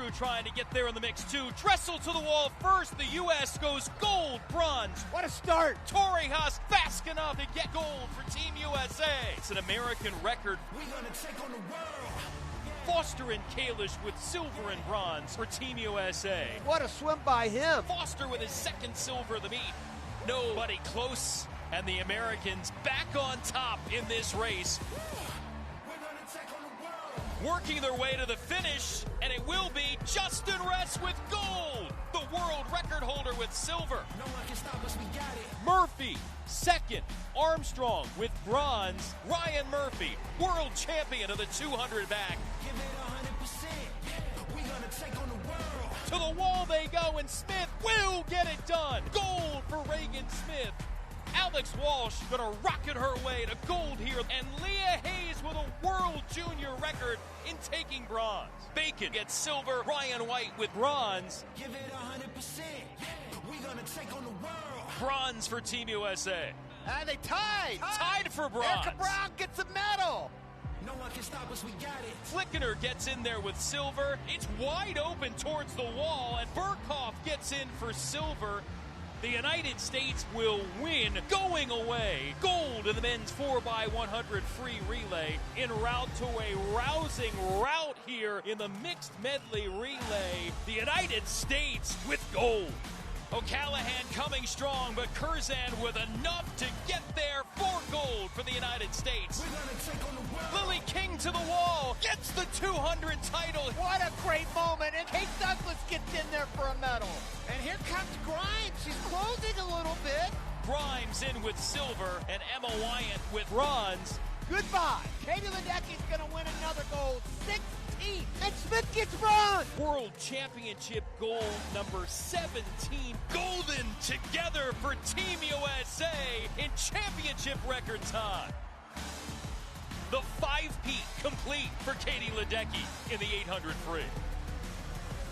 crew trying to get there in the mix too. Dressel to the wall first. The U.S. goes gold, bronze. What a start. Torrijos fast enough to get gold for Team USA. It's an American record. We're gonna take on the world. Foster and Kalish with silver and bronze for Team USA. What a swim by him. Foster with his second silver of the meet. Nobody close. And the Americans back on top in this race. We're gonna take on the world. Working their way to the finish, and it will be Justin Ress with gold. The world record holder with silver. No one can stop us, we got it. Murphy, second. Armstrong with bronze. Ryan Murphy, world champion of the 200 back. Give it 100%. We're gonna take on the world. To the wall they go, and Smith will get it done. Gold for Reagan Smith. Alex Walsh gonna rocket her way to gold here, and Leah Hayes with a world junior record in taking bronze. Bacon gets silver, Ryan White with bronze. Give it 100%. We're gonna take on the world. Bronze for Team USA. They tied. Tied for bronze. Erica Brown gets a medal. No one can stop us, we got it. Flickener gets in there with silver. It's wide open towards the wall, and Burkhoff gets in for silver. The United States will win going away. Gold in the men's 4x100 free relay en route to a rousing rout here in the mixed medley relay. The United States with gold. O'Callahan coming strong, but Curzan with enough to get there for gold for the United States. We're gonna take on the world. Lily King to the wall, gets the 200 title. What a great moment. And Kate Douglas gets in there for a medal. And here comes Grimes. She's closing a little bit. Grimes in with silver, and Emma Wyant with bronze. Goodbye. Katie Ledecky's going to win another gold. 16. And Smith gets bronze. World Championship gold number 17. Golden together for Team USA in championship record time. The 5-peat complete for Katie Ledecky in the 800 free.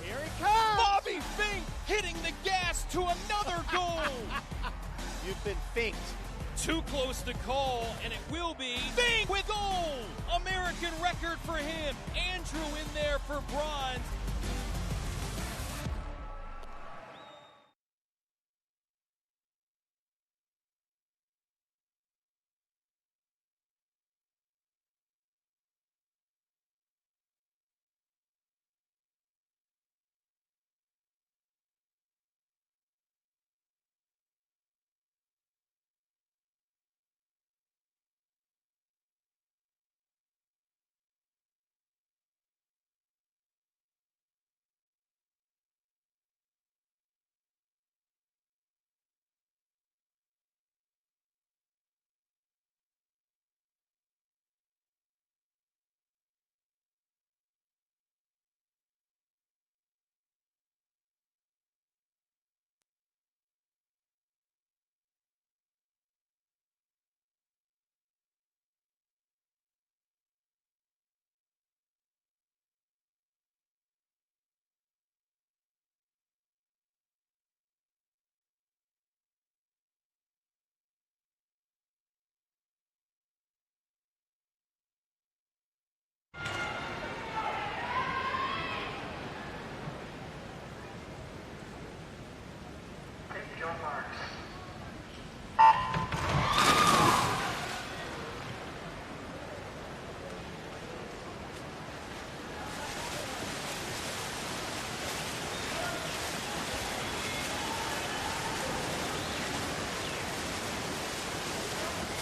Here he comes. Bobby Fink hitting the gas to another gold. You've been finked. Too close to call, and it will be Fink with gold. American record for him. Andrew in there for bronze. Take your marks.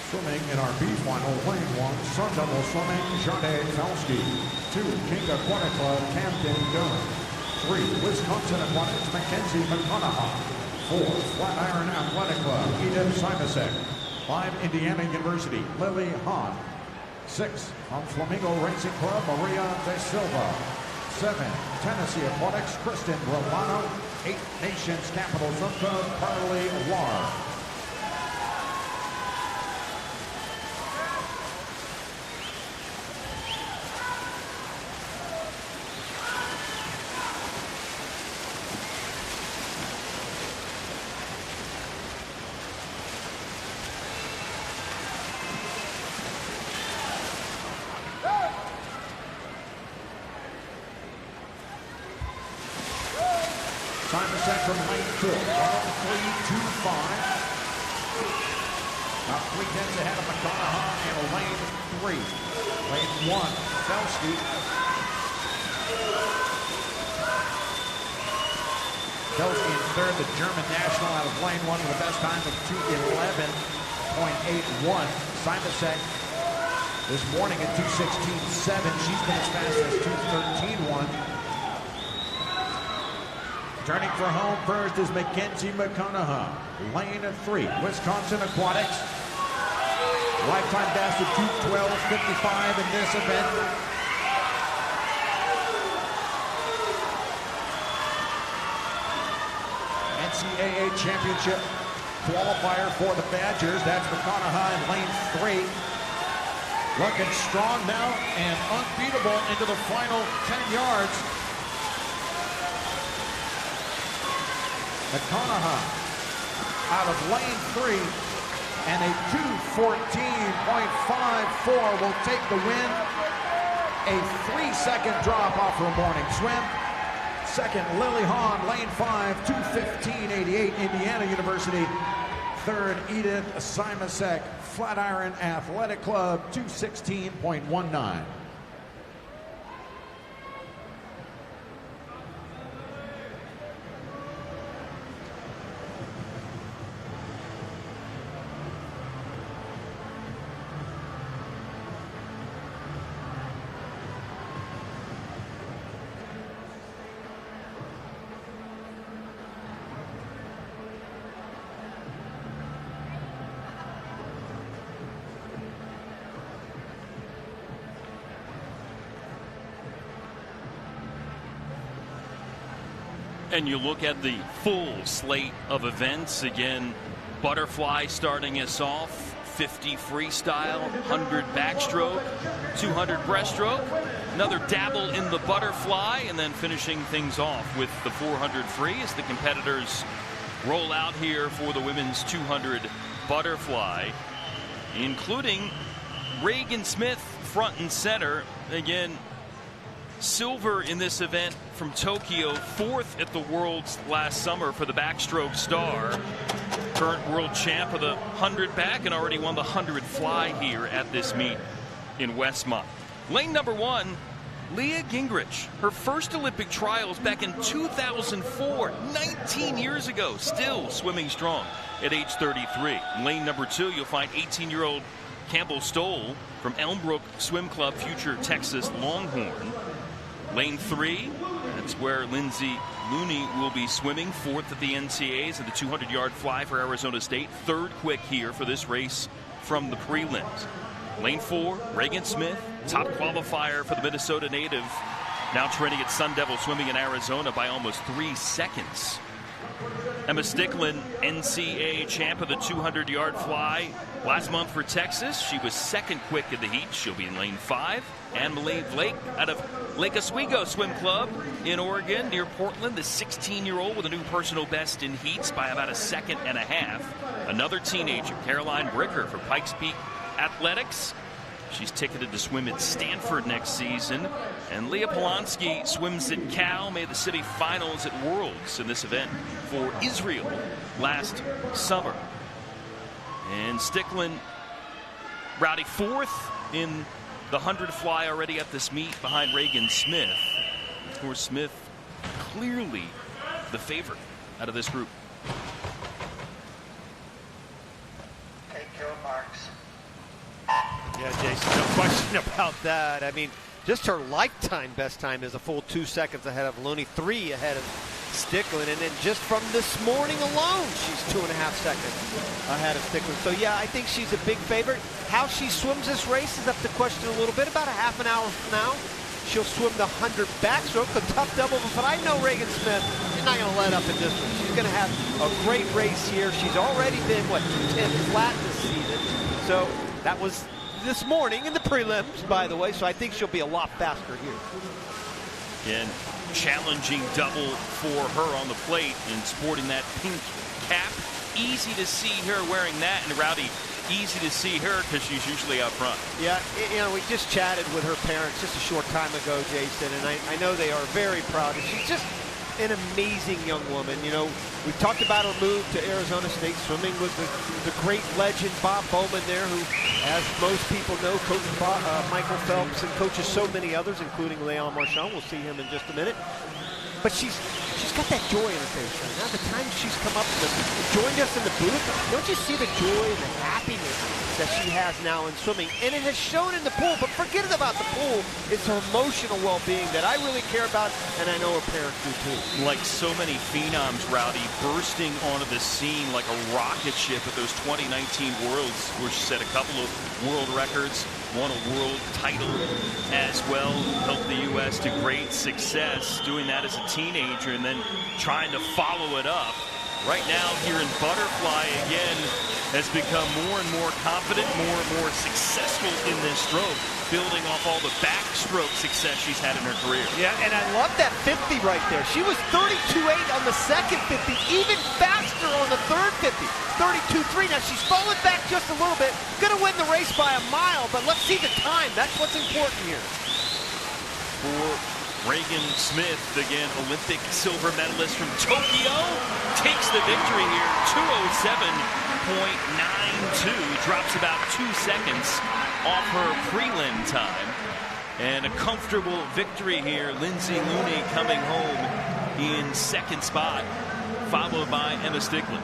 Swimming in our B final, lane 1, Sun Double Swimming, Jade Felsky. 2, King Aquatic Club, Camden Dunn. 3, Wisconsin Aquatics, Mackenzie McConaughey. 4, Flatiron Athletic Club, Edith Simasek. 5, Indiana University, Lily Hahn. 6, from Flamingo Racing Club, Maria De Silva. 7, Tennessee Aquatics, Kristen Romano. 8, Nations Capital Swim Club, Carly Ward. Simasek from lane 4, 103.25. About 3/10 ahead of McConaughey in lane 3. Lane 1, Felsky. Felsky in third, the German national out of lane 1 with the best time of 2:11.81. Simasek this morning at 2:16.7. She's been as fast as 2:13.1. Turning for home first is Mackenzie McConaughey. Lane 3, Wisconsin Aquatics. Lifetime best of 2:12.55 in this event. NCAA championship qualifier for the Badgers. That's McConaughey in lane 3. Looking strong now and unbeatable into the final 10 yards. McConaughey out of lane 3 and a 2:14.54 will take the win. A 3-second drop off her morning swim. Second, Lily Hahn, lane 5, 2:15.88, Indiana University. Third, Edith Simasek, Flatiron Athletic Club, 2:16.19. And you look at the full slate of events. Again, butterfly starting us off, 50 freestyle, 100 backstroke, 200 breaststroke, another dabble in the butterfly, and then finishing things off with the 400 free as the competitors roll out here for the women's 200 butterfly, including Reagan Smith front and center. Again, silver in this event from Tokyo, 4th at the Worlds last summer for the backstroke star. Current world champ of the 100 back and already won the 100 fly here at this meet in Westmont. Lane number 1, Leah Gingrich. Her first Olympic trials back in 2004, 19 years ago, still swimming strong at age 33. Lane number 2, you'll find 18-year-old Campbell Stoll from Elmbrook Swim Club, future Texas Longhorn. Lane 3, that's where Lindsay Looney will be swimming, 4th at the NCAAs at the 200-yard fly for Arizona State. 3rd quick here for this race from the prelims. Lane 4, Reagan Smith, top qualifier for the Minnesota native, now training at Sun Devil Swimming in Arizona by almost 3 seconds. Emma Sticklin, NCAA champ of the 200-yard fly last month for Texas. She was 2nd quick in the heat. She'll be in lane 5. And Malay Blake out of Lake Oswego Swim Club in Oregon near Portland, the 16-year-old with a new personal best in heats by about 1.5 seconds. Another teenager, Caroline Bricker for Pikes Peak Athletics. She's ticketed to swim at Stanford next season. And Leah Polanski swims at Cal, made the city finals at Worlds in this event for Israel last summer. And Sticklin, Rowdy 4th in the 100 fly already at this meet behind Reagan Smith. Of course, Smith clearly the favorite out of this group. Take your marks. Yeah, Jason, no question about that. I mean, just her lifetime best time is a full 2 seconds ahead of Looney, 3 ahead of Sticklin, and then just from this morning alone, she's 2.5 seconds ahead of Sticklin. So yeah, I think she's a big favorite. How she swims this race is up to question a little bit. About a half an hour from now, she'll swim the 100 backstroke, the tough double, but I know Reagan Smith is not going to let up in this one. She's going to have a great race here. She's already been, what, 210 flat this season. So that was this morning in the prelims, by the way, so I think she'll be a lot faster here. And challenging double for her on the plate and sporting that pink cap. Easy to see her wearing that, and Rowdy, easy to see her because she's usually up front. Yeah, you know, we just chatted with her parents just a short time ago, Jason, and I know they are very proud. She's just an amazing young woman. You know, we've talked about her move to Arizona State, swimming with the great legend Bob Bowman there, who, as most people know, coaches Michael Phelps and coaches so many others, including Leon Marchand. We'll see him in just a minute. But she's got that joy in her face right now. The time she's come up and joined us in the booth, don't you see the joy and the happiness that she has now in swimming? And it has shown in the pool, but forget about the pool. It's her emotional well-being that I really care about, and I know her parents do too. Like so many phenoms, Rowdy, bursting onto the scene like a rocket ship at those 2019 Worlds, where she set a couple of world records, won a world title as well, helped the U.S. to great success doing that as a teenager and then trying to follow it up. Right now here in butterfly again has become more and more confident, more and more successful in this stroke, building off all the backstroke success she's had in her career. Yeah, and I love that 50 right there. She was 32.8 on the second 50, even faster on the third 50. 32.3. Now she's fallen back just a little bit. Gonna win the race by a mile, but let's see the time. That's what's important here. For Regan Smith, again, Olympic silver medalist from Tokyo, takes the victory here. 2:07.92, drops about 2 seconds off her prelim time. And a comfortable victory here. Lindsay Looney coming home in second spot, followed by Emma Stickland.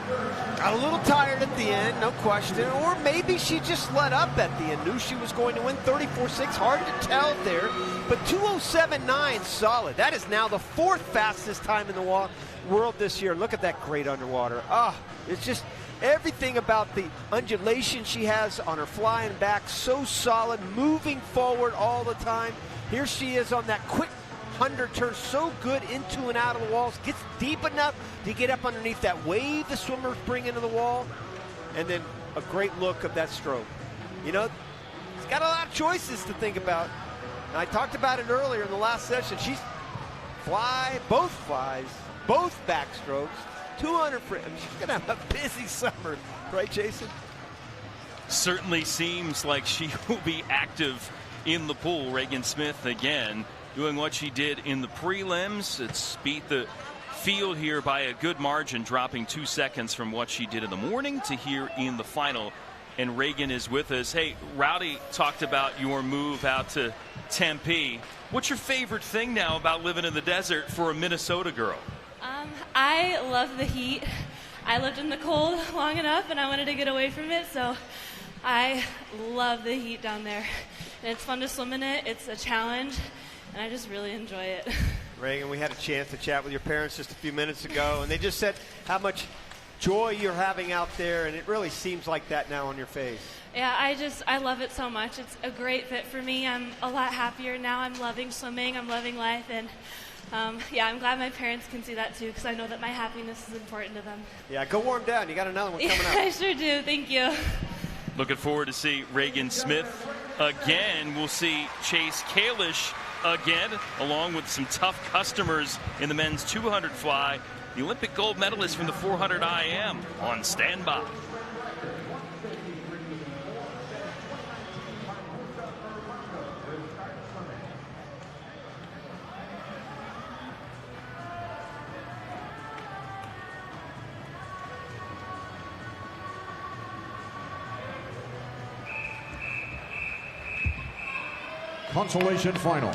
Got a little tired at the end, no question. Or maybe she just let up at the end. Knew she was going to win 34.6. Hard to tell there. But 2:07.9, solid. That is now the fourth fastest time in the world this year. Look at that great underwater. It's just everything about the undulation she has on her flying back. So solid, moving forward all the time. Here she is on that quick 100 turn, so good into and out of the walls, gets deep enough to get up underneath that wave the swimmers bring into the wall, and then a great look of that stroke. You know, it's got a lot of choices to think about. And I talked about it earlier in the last session. She's both flies, both backstrokes, 200 free. I mean, she's gonna have a busy summer, right, Jason? Certainly seems like she will be active in the pool. Regan Smith again doing what she did in the prelims. It's beat the field here by a good margin, dropping 2 seconds from what she did in the morning to here in the final. And Regan is with us. Hey, Rowdy talked about your move out to Tempe. What's your favorite thing now about living in the desert for a Minnesota girl? I love the heat. I lived in the cold long enough and I wanted to get away from it, so I love the heat down there. And it's fun to swim in it. It's a challenge. And I just really enjoy it. Regan, we had a chance to chat with your parents just a few minutes ago, and they just said how much joy you're having out there, and it really seems like that now on your face. Yeah, I love it so much. It's a great fit for me. I'm a lot happier now. I'm loving swimming. I'm loving life. And, yeah, I'm glad my parents can see that, too, because I know that my happiness is important to them. Yeah, go warm down. You got another one coming up. I sure do. Thank you. Looking forward to see Regan Smith again. We'll see Chase Kalish again, along with some tough customers in the men's 200 fly. The Olympic gold medalist from the 400 IM on standby. Consolation final.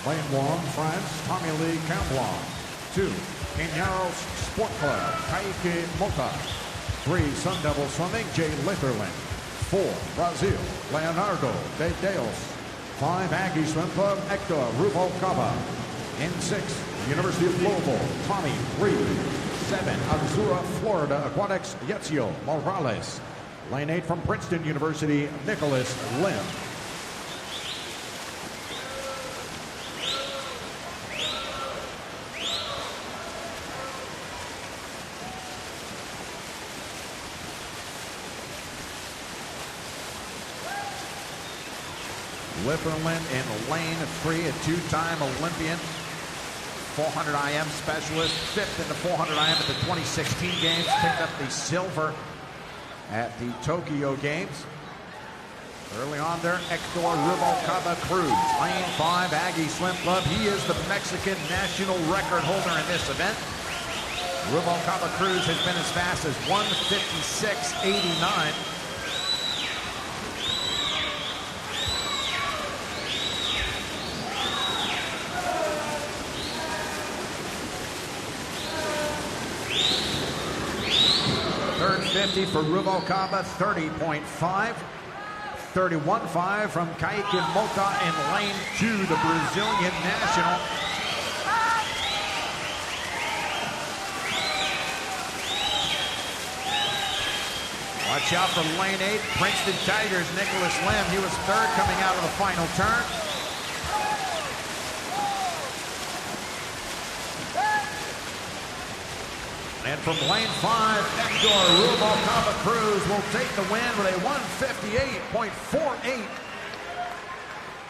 Lane 1, France, Tommy Lee Camblon. 2, Quinharos Sport Club, Kaike Mota. 3, Sun Devil Swimming, Jay Litherland. 4, Brazil, Leonardo de Deus. 5, Aggie Swim Club, Hector Rubalcaba. In 6, University of Louisville, Tommy Reed. 7, Azura, Florida Aquatics, Yetzio Morales. Lane 8 from Princeton University, Nicholas Lim. Lipperland in lane 3, a two-time Olympian, 400 IM specialist, 5th in the 400 IM at the 2016 games, picked up the silver at the Tokyo games. Early on there, Hector Rubalcaba Cruz, lane 5, Aggie Swim Club. He is the Mexican national record holder in this event. Rubalcaba Cruz has been as fast as 1:56.89. Third 50 for Rubalcaba, 30.5. 31.5 from Kaique Mota in lane 2, the Brazilian national. Watch out for lane 8, Princeton Tigers, Nicholas Lim. He was third coming out of the final turn. And from lane 5, Hector Rubalcaba Cruz will take the win with a 1:58.48.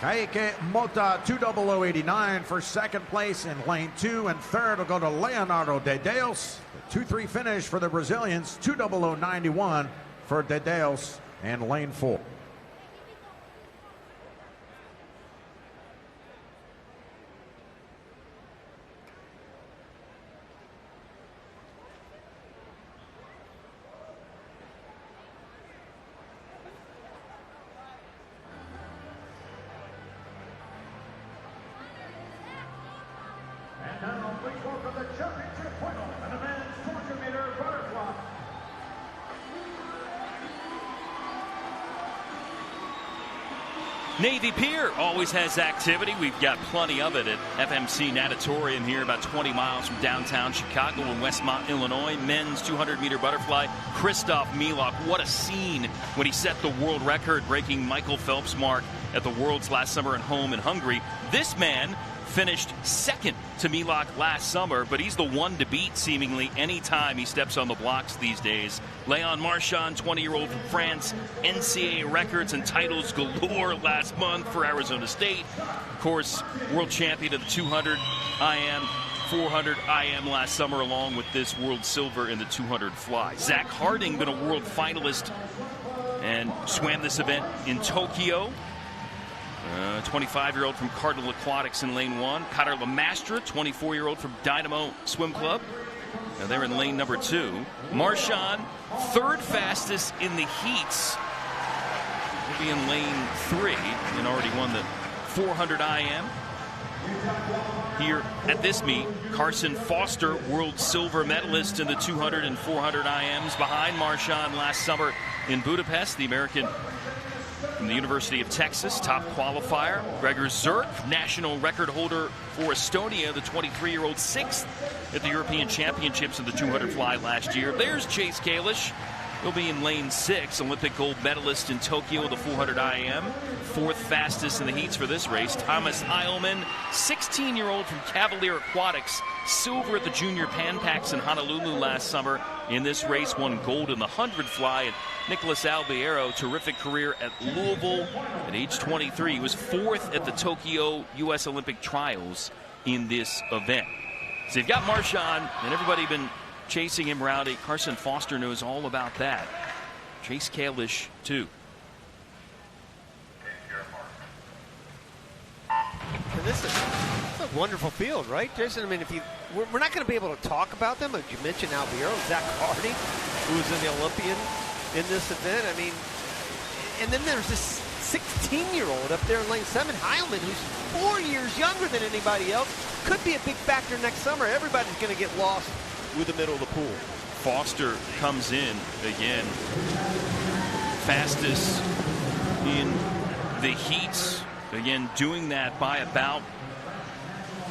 Kaique Mota, 2:00.89 for second place in lane 2, and third will go to Leonardo de Deus. The 2-3 finish for the Brazilians, 2:00.91 for de Deus in lane 4. Navy Pier always has activity. We've got plenty of it at FMC Natatorium here, about 20 miles from downtown Chicago in Westmont, Illinois. Men's 200-meter butterfly, Christoph Milak. What a scene when he set the world record, breaking Michael Phelps' mark at the Worlds last summer at home in Hungary. This man finished second to Milak last summer, but he's the one to beat seemingly any time he steps on the blocks these days. Leon Marchand, 20-year-old from France, NCAA records and titles galore last month for Arizona State. Of course, world champion of the 200 IM, 400 IM last summer, along with this world silver in the 200 fly. Zach Harding, been a world finalist and swam this event in Tokyo. 25-year-old from Cardinal Aquatics in lane 1. Kader Lamastra, 24-year-old from Dynamo Swim Club. Now they're in lane number 2. Marchand, third fastest in the heats. He'll be in lane 3 and already won the 400 IM. Here at this meet, Carson Foster, world silver medalist in the 200 and 400 IMs, behind Marchand last summer in Budapest. The American from the University of Texas, top qualifier. Gregor Zirk, national record holder for Estonia, the 23-year-old, 6th at the European Championships in the 200 fly last year. There's Chase Kalish. He'll be in lane 6, Olympic gold medalist in Tokyo, the 400 IM, 4th fastest in the heats for this race. Thomas Eilman, 16-year-old from Cavalier Aquatics, silver at the Junior Pan Pacs in Honolulu last summer. In this race, won gold in the 100 fly. And Nicholas Albiero, terrific career at Louisville at age 23. He was 4th at the Tokyo U.S. Olympic Trials in this event. So you've got Marchand, and everybody been chasing him rowdy. Carson Foster knows all about that. Chase Kalish, too. And this is a wonderful field, right, Jason? I mean, we're not going to be able to talk about them. You mentioned Albiero, Zach Harding, who was an Olympian in this event. I mean, and then there's this 16-year-old up there in lane 7, Heilman, who's 4 years younger than anybody else. Could be a big factor next summer. Everybody's going to get lost with the middle of the pool. Foster comes in again, fastest in the heats. Again, doing that by about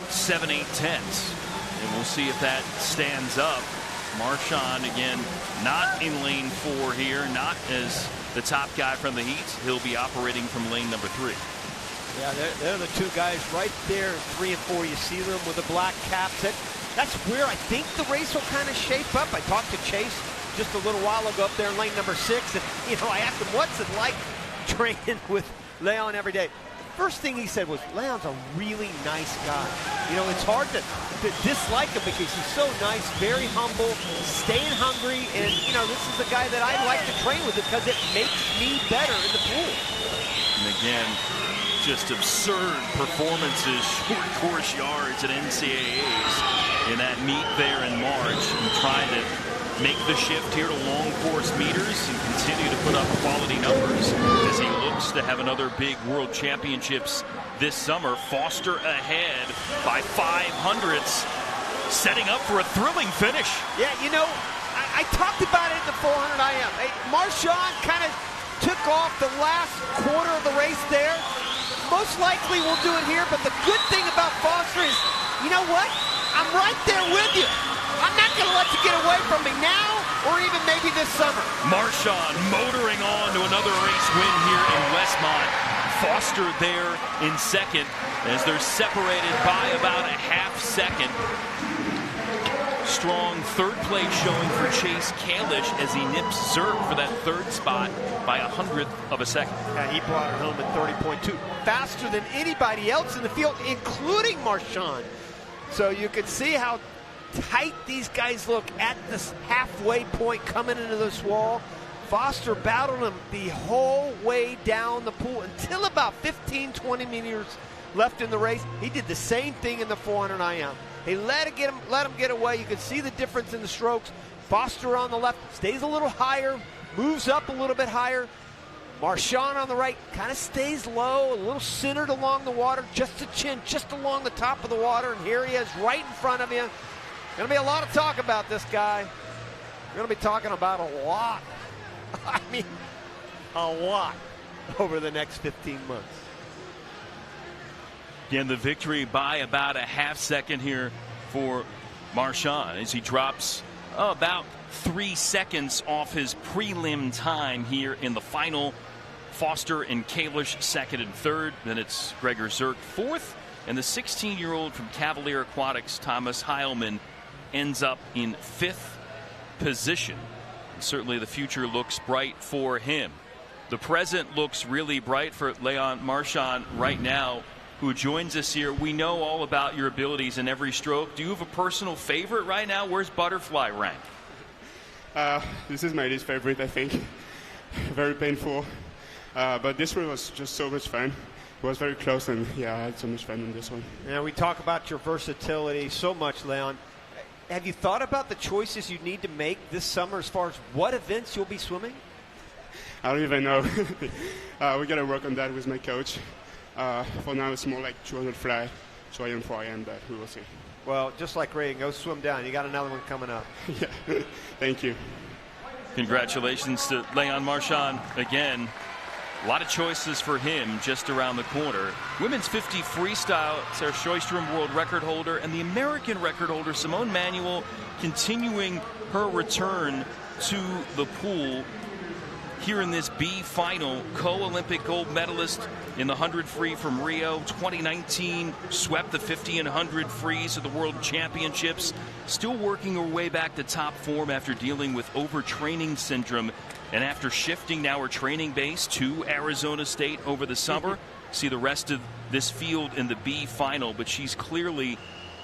7/8 tenths. And we'll see if that stands up. Marchand, again, not in lane 4 here, not as the top guy from the heats. He'll be operating from lane number 3. Yeah, they're the two guys right there, 3 and 4. You see them with the black caps. That's where I think the race will kind of shape up. I talked to Chase just a little while ago up there in lane number 6, and I asked him, what's it like training with Leon every day? first thing he said was, Leon's a really nice guy. You know, it's hard to dislike him because he's so nice, very humble, staying hungry, and, you know, this is a guy that I like to train with because it makes me better in the pool. And again, just absurd performances, short course yards at NCAAs in that meet there in March, and trying to make the shift here to long course meters and continue to put up quality numbers as he looks to have another big World Championships this summer. Foster ahead by 500ths, setting up for a thrilling finish. Yeah, you know, I talked about it in the 400 IM. Hey, Marchand kind of took off the last quarter of the race there. Most likely we'll do it here, but the good thing about Foster is, you know what? I'm right there with you. I'm not going to let you get away from me now or even maybe this summer. Marchand motoring on to another race win here in Westmont. Foster there in second as they're separated by about a half second. Strong third place showing for Chase Kalish as he nips Zerk for that third spot by 100th of a second. Yeah, he brought it home at 30.2. Faster than anybody else in the field, including Marchand. So you can see how tight these guys look at this halfway point coming into this wall. Foster battled him the whole way down the pool until about 15-20 meters left in the race. He did the same thing in the 400 IM. He let him get away. You can see the difference in the strokes. Foster on the left stays a little higher, moves up a little bit higher. Marchand on the right kind of stays low, a little centered along the water, just a chin, just along the top of the water. And here he is right in front of you. Going to be a lot of talk about this guy. We're going to be talking about a lot. I mean, a lot over the next 15 months. Again, the victory by about a half second here for Marchand as he drops about 3 seconds off his prelim time here in the final. Foster and Kalish second and third. Then it's Gregor Zerk fourth. And the 16-year-old from Cavalier Aquatics, Thomas Heilman, ends up in fifth position. And certainly the future looks bright for him. The present looks really bright for Leon Marchand right now, who joins us here. We know all about your abilities in every stroke. Do you have a personal favorite right now? Where's Butterfly rank? This is my least favorite, I think. Very painful. But this one was just so much fun. It was very close, and yeah, I had so much fun in this one. Yeah, we talk about your versatility so much, Leon. Have you thought about the choices you need to make this summer as far as what events you'll be swimming? I don't even know. We got to work on that with my coach. For now, it's more like 200 fly, 2 4 AM, but we will see. Well, just like Reagan, go swim down. You got another one coming up. Yeah, thank you. Congratulations to Leon Marchand again. A lot of choices for him just around the corner. Women's 50 freestyle, Sarah Sjöström, world record holder, and the American record holder, Simone Manuel, continuing her return to the pool here in this B final. Co-Olympic gold medalist in the 100 free from Rio 2019, swept the 50 and 100 frees at the World Championships. Still working her way back to top form after dealing with overtraining syndrome, and after shifting now her training base to Arizona State over the summer. See the rest of this field in the B final, but she's clearly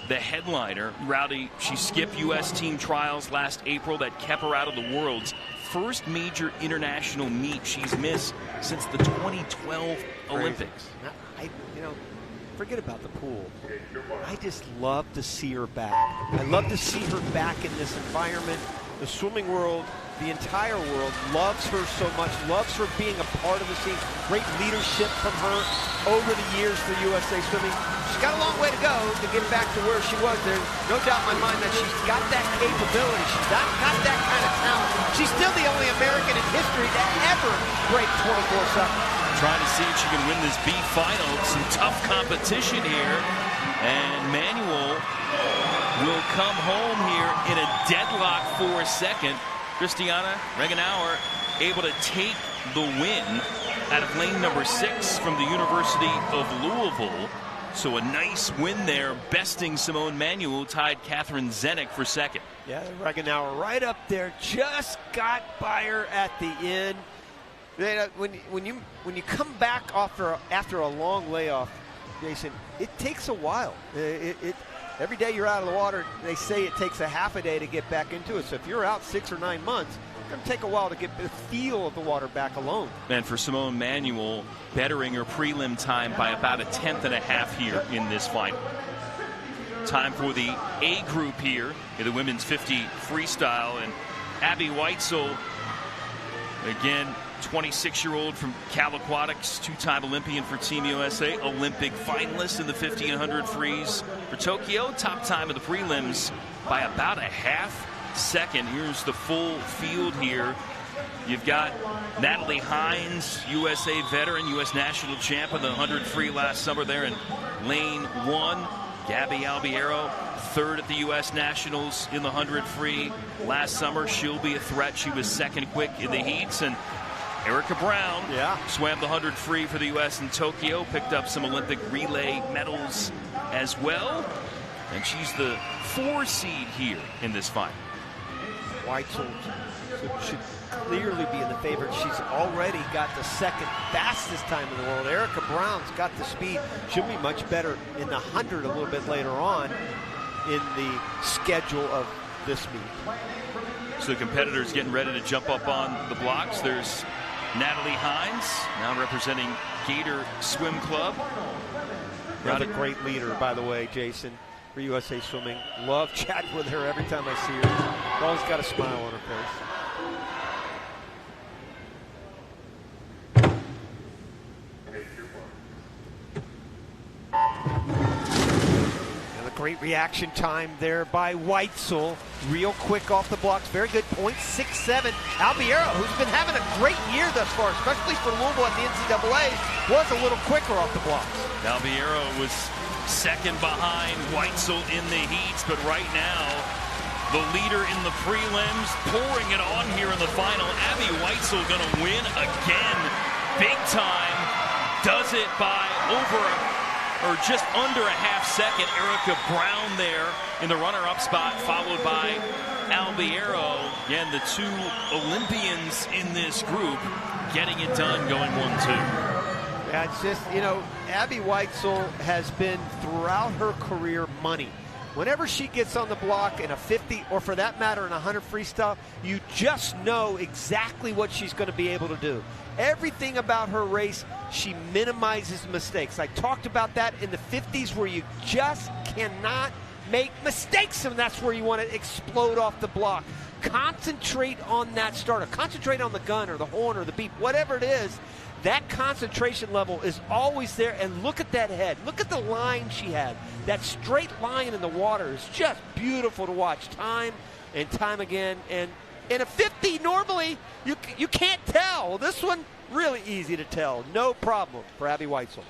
the headliner. Rowdy, she skipped U.S. team trials last April that kept her out of the Worlds. First major international meet she's missed since the 2012 Olympics. Forget about the pool. I just love to see her back. I love to see her back in this environment. The swimming world, the entire world loves her so much, loves her being a part of the scene. Great leadership from her over the years for USA Swimming. She's got a long way to go to get back to where she was. There's no doubt in my mind that she's got that capability. She's got that kind of talent. She's still the only American in history to ever break 24/7. Trying to see if she can win this B final. Some tough competition here. And Manuel will come home here in a deadlock for a second. Christiana Regenauer able to take the win out of lane number 6 from the University of Louisville. So a nice win there, besting Simone Manuel, tied Catherine Zenick for second. Yeah, Regenauer right up there, just got by her at the end. When you come back after a long layoff, Jason, it takes a while. Every day you're out of the water, they say it takes a half a day to get back into it. So if you're out 6 or 9 months, it's going to take a while to get the feel of the water back alone. And for Simone Manuel, bettering her prelim time by about a 10.5 here in this final. Time for the A group here in the women's 50 freestyle, and Abby Weitzel, again, 26-year-old from Cal Aquatics, 2-time Olympian for Team USA, Olympic finalist in the 50 and 100 frees for Tokyo. Top time of the prelims by about a half second. Here's the full field here. You've got Natalie Hines, USA veteran, U.S. national champ in the 100 free last summer there in lane 1. Gabby Albiero, third at the U.S. Nationals in the 100 free last summer. She'll be a threat. She was second quick in the heats. And Erica Brown swam the 100 free for the U.S. in Tokyo, picked up some Olympic relay medals as well. And she's the 4 seed here in this final. Weitzel should clearly be in the favorite. She's already got the second fastest time in the world. Erica Brown's got the speed. She'll be much better in the 100 a little bit later on in the schedule of this meet. So the competitors getting ready to jump up on the blocks. There's Natalie Hines, now representing Gator Swim Club. Another great leader, by the way, Jason, for USA Swimming. Love chatting with her every time I see her. Always got a smile on her face. Great reaction time there by Weitzel. Real quick off the blocks. Very good point. 6'7". Albiero, who's been having a great year thus far, especially for Louisville at the NCAA, was a little quicker off the blocks. Albiero was second behind Weitzel in the heats, but right now, the leader in the prelims, pouring it on here in the final. Abby Weitzel going to win again. Big time. Does it by or just under a half second. Erica Brown there in the runner-up spot, followed by Albiero. Again, the 2 Olympians in this group getting it done, going 1-2. Yeah, it's just, Abby Weitzel has been throughout her career money. Whenever she gets on the block in a 50, or for that matter in a 100 freestyle, you just know exactly what she's going to be able to do. Everything about her race, she minimizes mistakes. I talked about that in the 50s where you just cannot make mistakes, and that's where you want to explode off the block. Concentrate on that starter. Concentrate on the gun or the horn or the beep, whatever it is. That concentration level is always there, and look at that head. Look at the line she had. That straight line in the water is just beautiful to watch time and time again. And in a 50, normally, you can't tell. This one, really easy to tell. No problem for Abby Weitzel.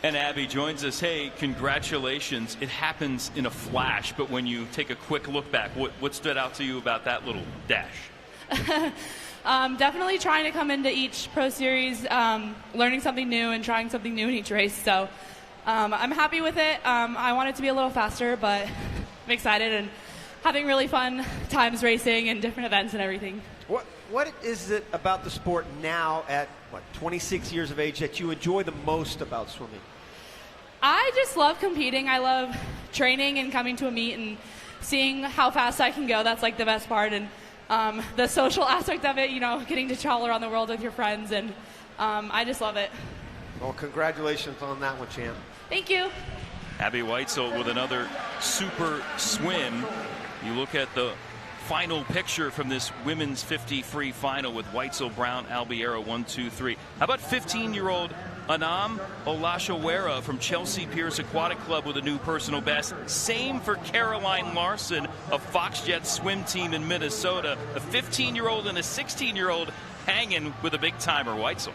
And Abby joins us. Hey, congratulations. It happens in a flash, but when you take a quick look back, what stood out to you about that little dash? Definitely trying to come into each pro series, learning something new and trying something new in each race. So I'm happy with it. I want it to be a little faster, but I'm excited and having really fun times racing and different events and everything. What is it about the sport now at 26 years of age that you enjoy the most about swimming? I just love competing. I love training and coming to a meet and seeing how fast I can go. That's like the best part. And the social aspect of it, getting to travel around the world with your friends, and I just love it. Well, congratulations on that one, champ. Thank you. Abby Weitzel with another super swim. You look at the final picture from this women's 50 free final with Weitzel, Brown, Albiero, 1, 2, 3. How about 15-year-old Anam Olashawara from Chelsea Piers Aquatic Club with a new personal best. Same for Caroline Larson of Foxjet Swim Team in Minnesota. A 15-year-old and a 16-year-old hanging with a big-timer, Weitzel.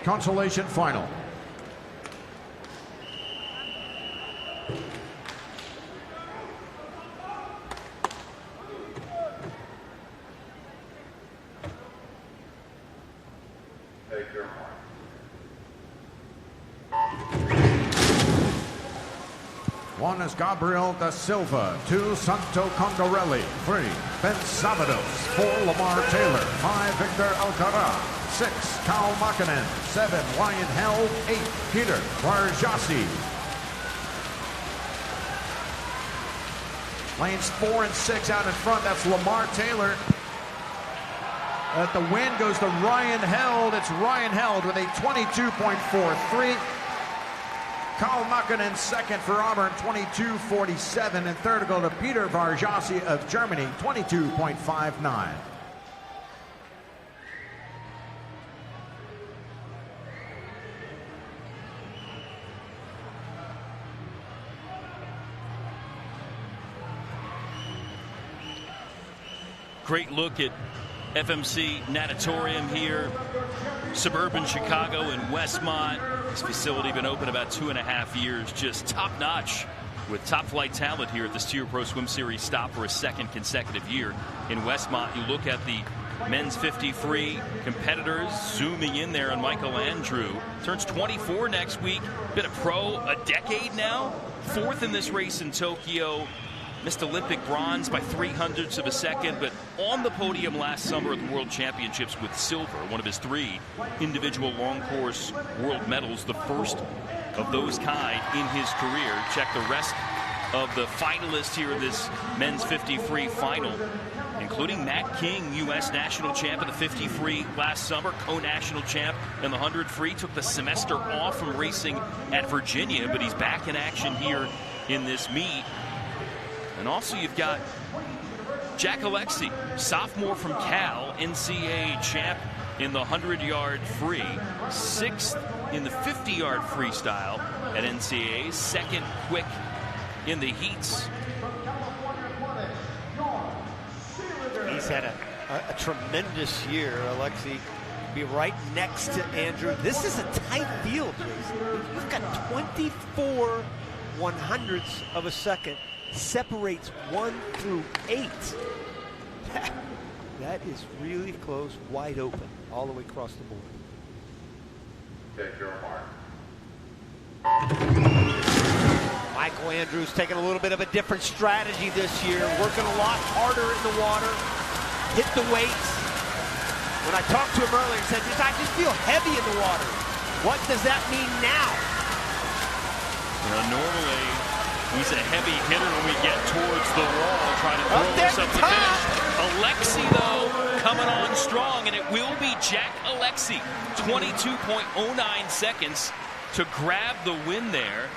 consolation final. Take your mark. One is Gabriel da Silva. 2, Santo Condarelli. 3, Ben Sabados. 4, Lamar Taylor. 5, Victor Alcaraz. 6, Cal Makinen. 7, Ryan Held. 8, Peter Varjasi. Lanes 4 and 6 out in front. That's Lamar Taylor. At the win goes to Ryan Held. It's Ryan Held with a 22.43. Cal Makinen second for Auburn, 22.47. And third to go to Peter Varjasi of Germany, 22.59. Great look at FMC Natatorium here, suburban Chicago in Westmont. This facility been open about 2.5 years, just top notch with top flight talent here at the Steer Pro Swim Series stop for a second consecutive year in Westmont. You look at the men's 50 free competitors zooming in there on Michael Andrew. Turns 24 next week, been a pro a decade now, 4th in this race in Tokyo. Missed Olympic bronze by 0.03 of a second, but on the podium last summer at the World Championships with silver, one of his 3 individual long course world medals, the first of those kind in his career. Check the rest of the finalists here in this men's 50 free final, including Matt King, U.S. national champ in the 50 free last summer, co-national champ in the 100 free, took the semester off from racing at Virginia, but he's back in action here in this meet. And also you've got Jack Alexey, sophomore from Cal, NCAA champ in the 100-yard free, 6th in the 50-yard freestyle at NCAA, 2nd quick in the heats. He's had a tremendous year. Alexey be right next to Andrew. This is a tight field, Jason. We've got 24 100ths of a second. Separates 1 through 8. That is really close, wide open, all the way across the board. Take your mark. Michael Andrews taking a little bit of a different strategy this year, working a lot harder in the water, hit the weights. When I talked to him earlier, he said, I just feel heavy in the water. What does that mean now? Normally, he's a heavy hitter when we get towards the wall, trying to throw this up the finish. Alexey, though, coming on strong, and it will be Jack Alexey. 22.09 seconds to grab the win there.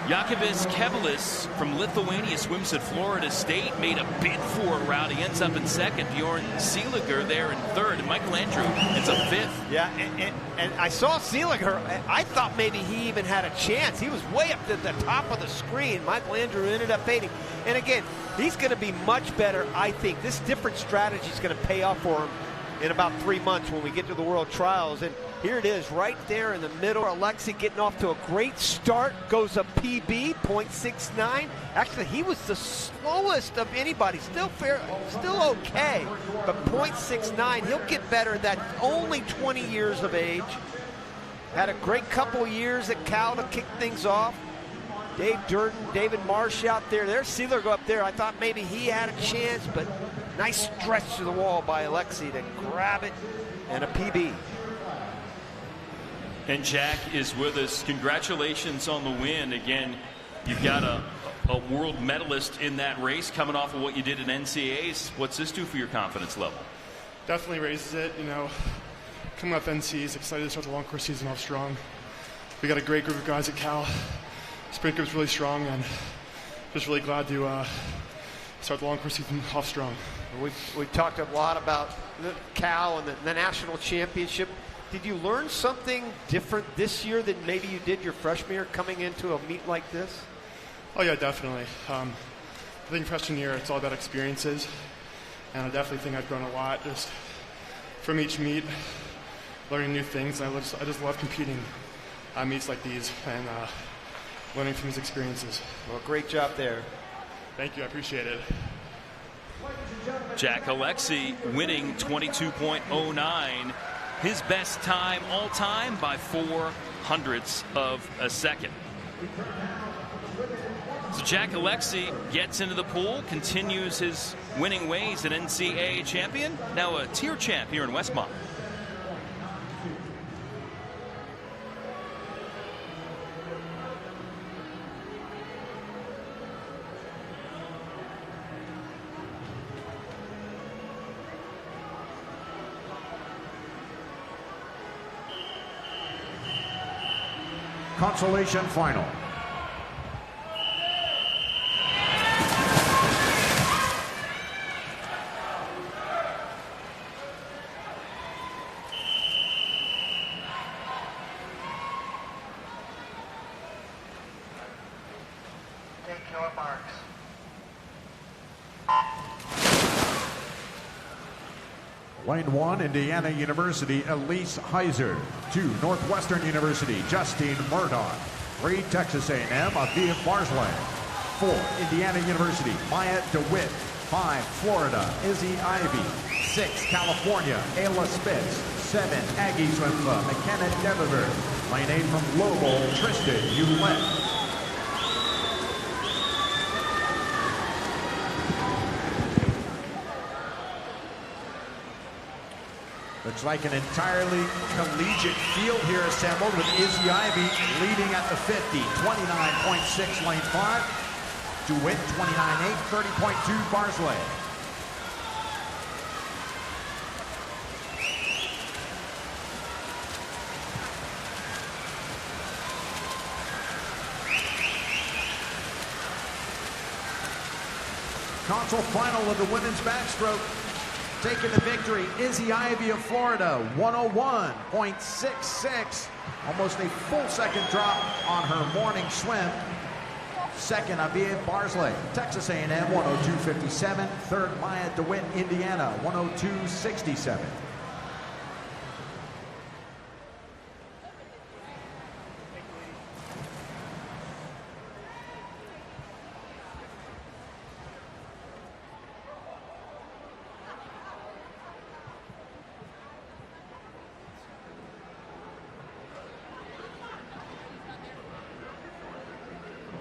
Jakubis Kevelis from Lithuania swims at Florida State, made a bid for a route. He ends up in 2nd. Bjorn Seeliger there in 3rd, and Michael Andrew ends up 5th. Yeah, and I saw Seeliger. I thought maybe he even had a chance. He was way up at the top of the screen. Michael Andrew ended up fading. And again, he's going to be much better, I think. This different strategy is going to pay off for him in about 3 months when we get to the World Trials. And here it is right there in the middle. Alexey getting off to a great start. Goes a PB, 0.69. Actually, he was the slowest of anybody. Still okay, but 0.69. He'll get better. That's only 20 years of age. Had a great couple years at Cal to kick things off. Dave Durden, David Marsh out there. There's Seeler go up there. I thought maybe he had a chance, but nice stretch to the wall by Alexey to grab it, and a PB. And Jack is with us. Congratulations on the win. Again, you've got a world medalist in that race coming off of what you did in NCAAs. What's this do for your confidence level? Definitely raises it. Coming off NCAAs, excited to start the long course season off strong. We got a great group of guys at Cal. Sprint group's really strong, and just really glad to start the long course season off strong. We've talked a lot about Cal and the national championship. Did you learn something different this year than maybe you did your freshman year coming into a meet like this? Oh yeah, definitely. I think freshman year it's all about experiences, and I definitely think I've grown a lot just from each meet. learning new things. And I just love competing at meets like these and learning from these experiences. Well, great job there. Thank you. I appreciate it. Jack Alexey winning 22.09. His best time all time by 0.04 of a second. So Jack Alexey gets into the pool, continues his winning ways, an NCAA champion, now a tier champ here in Westmont. Consolation final. Take your marks. Lane 1, Indiana University, Elise Heiser. 2, Northwestern University, Justine Murdoch. 3, Texas A&M, Aviv Barsley. 4, Indiana University, Maya DeWitt. 5, Florida, Izzy Ivy. 6, California, Ayla Spitz. 7, Aggie Swimfa, McKenna Devever. Lane 8 from Lowell, Tristan Hewlett. Looks like an entirely collegiate field here assembled with Izzy Ivy leading at the 50, 29.6 lane 5. DeWitt 29.8, 30.2 Barsley. Console final of the women's backstroke. Taking the victory, Izzy Ivy of Florida, 101.66. Almost a full second drop on her morning swim. Second, Aviv Barsley, Texas A&M, 102.57. Third, Maya DeWitt, Indiana, 102.67.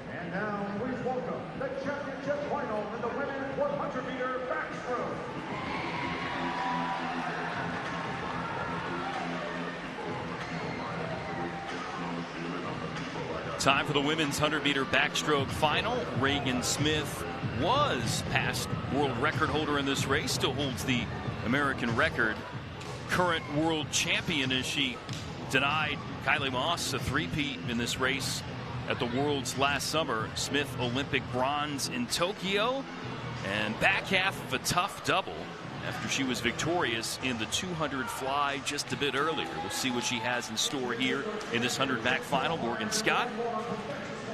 And now, please welcome the championship final in the women's 100-meter backstroke. Time for the women's 100-meter backstroke final. Reagan Smith was past world record holder in this race, still holds the American record. Current world champion as she denied Kylie Moss a three-peat in this race at the Worlds last summer. Smith Olympic bronze in Tokyo, and back half of a tough double after she was victorious in the 200 fly just a bit earlier. We'll see what she has in store here in this 100 back final. Morgan Scott,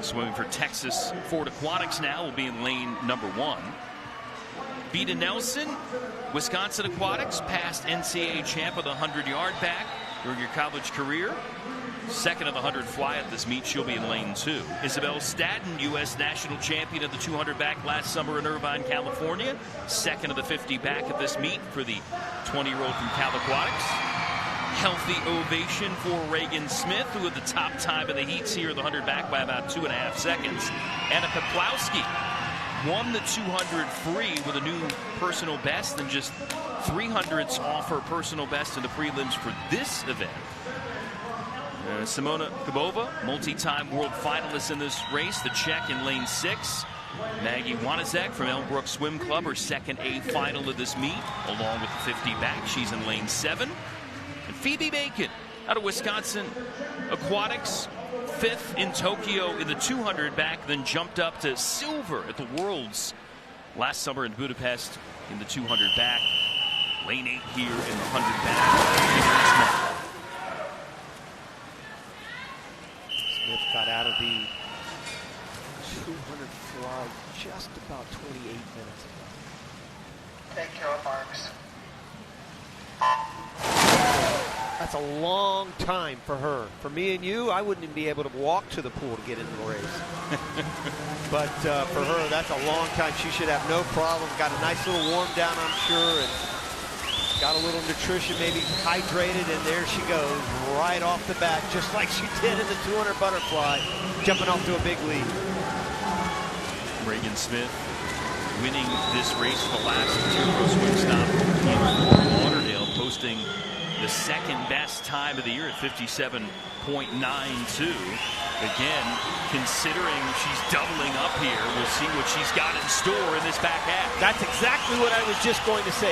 swimming for Texas Ford Aquatics now, will be in lane number 1. Beta Nelson, Wisconsin Aquatics, past NCAA champ of the 100-yard back during your college career. Second of the 100 fly at this meet, she'll be in lane 2. Isabel Staten, U.S. national champion of the 200 back last summer in Irvine, California. Second of the 50 back at this meet for the 20-year-old from Cal Aquatics. Healthy ovation for Reagan Smith, who had the top time of the heats here in the 100 back by about 2.5 seconds. Anna Peplowski won the 200 free with a new personal best, and just 300ths off her personal best in the prelims for this event. Simona Kubova, multi-time world finalist in this race, the Czech in lane 6. Maggie Wanizek from Elmbrook Swim Club, her second A final of this meet, along with the 50 back. She's in lane 7. And Phoebe Bacon out of Wisconsin Aquatics, 5th in Tokyo in the 200 back, then jumped up to silver at the Worlds last summer in Budapest in the 200 back. Lane 8 here in the 100 back. Smith got out of the 200 fly just about 28 minutes ago. Take your marks. That's a long time for her. For me and you, I wouldn't even be able to walk to the pool to get into the race. But for her, that's a long time. She should have no problem. Got a nice little warm down, I'm sure, and got a little nutrition, maybe hydrated, and there she goes right off the bat, just like she did in the 200 butterfly, jumping off to a big lead. Reagan Smith winning this race, the last two-row swim stop in Fort Lauderdale, posting the second best time of the year at 57.92. Again, considering she's doubling up here, we'll see what she's got in store in this back half. That's exactly what I was just going to say.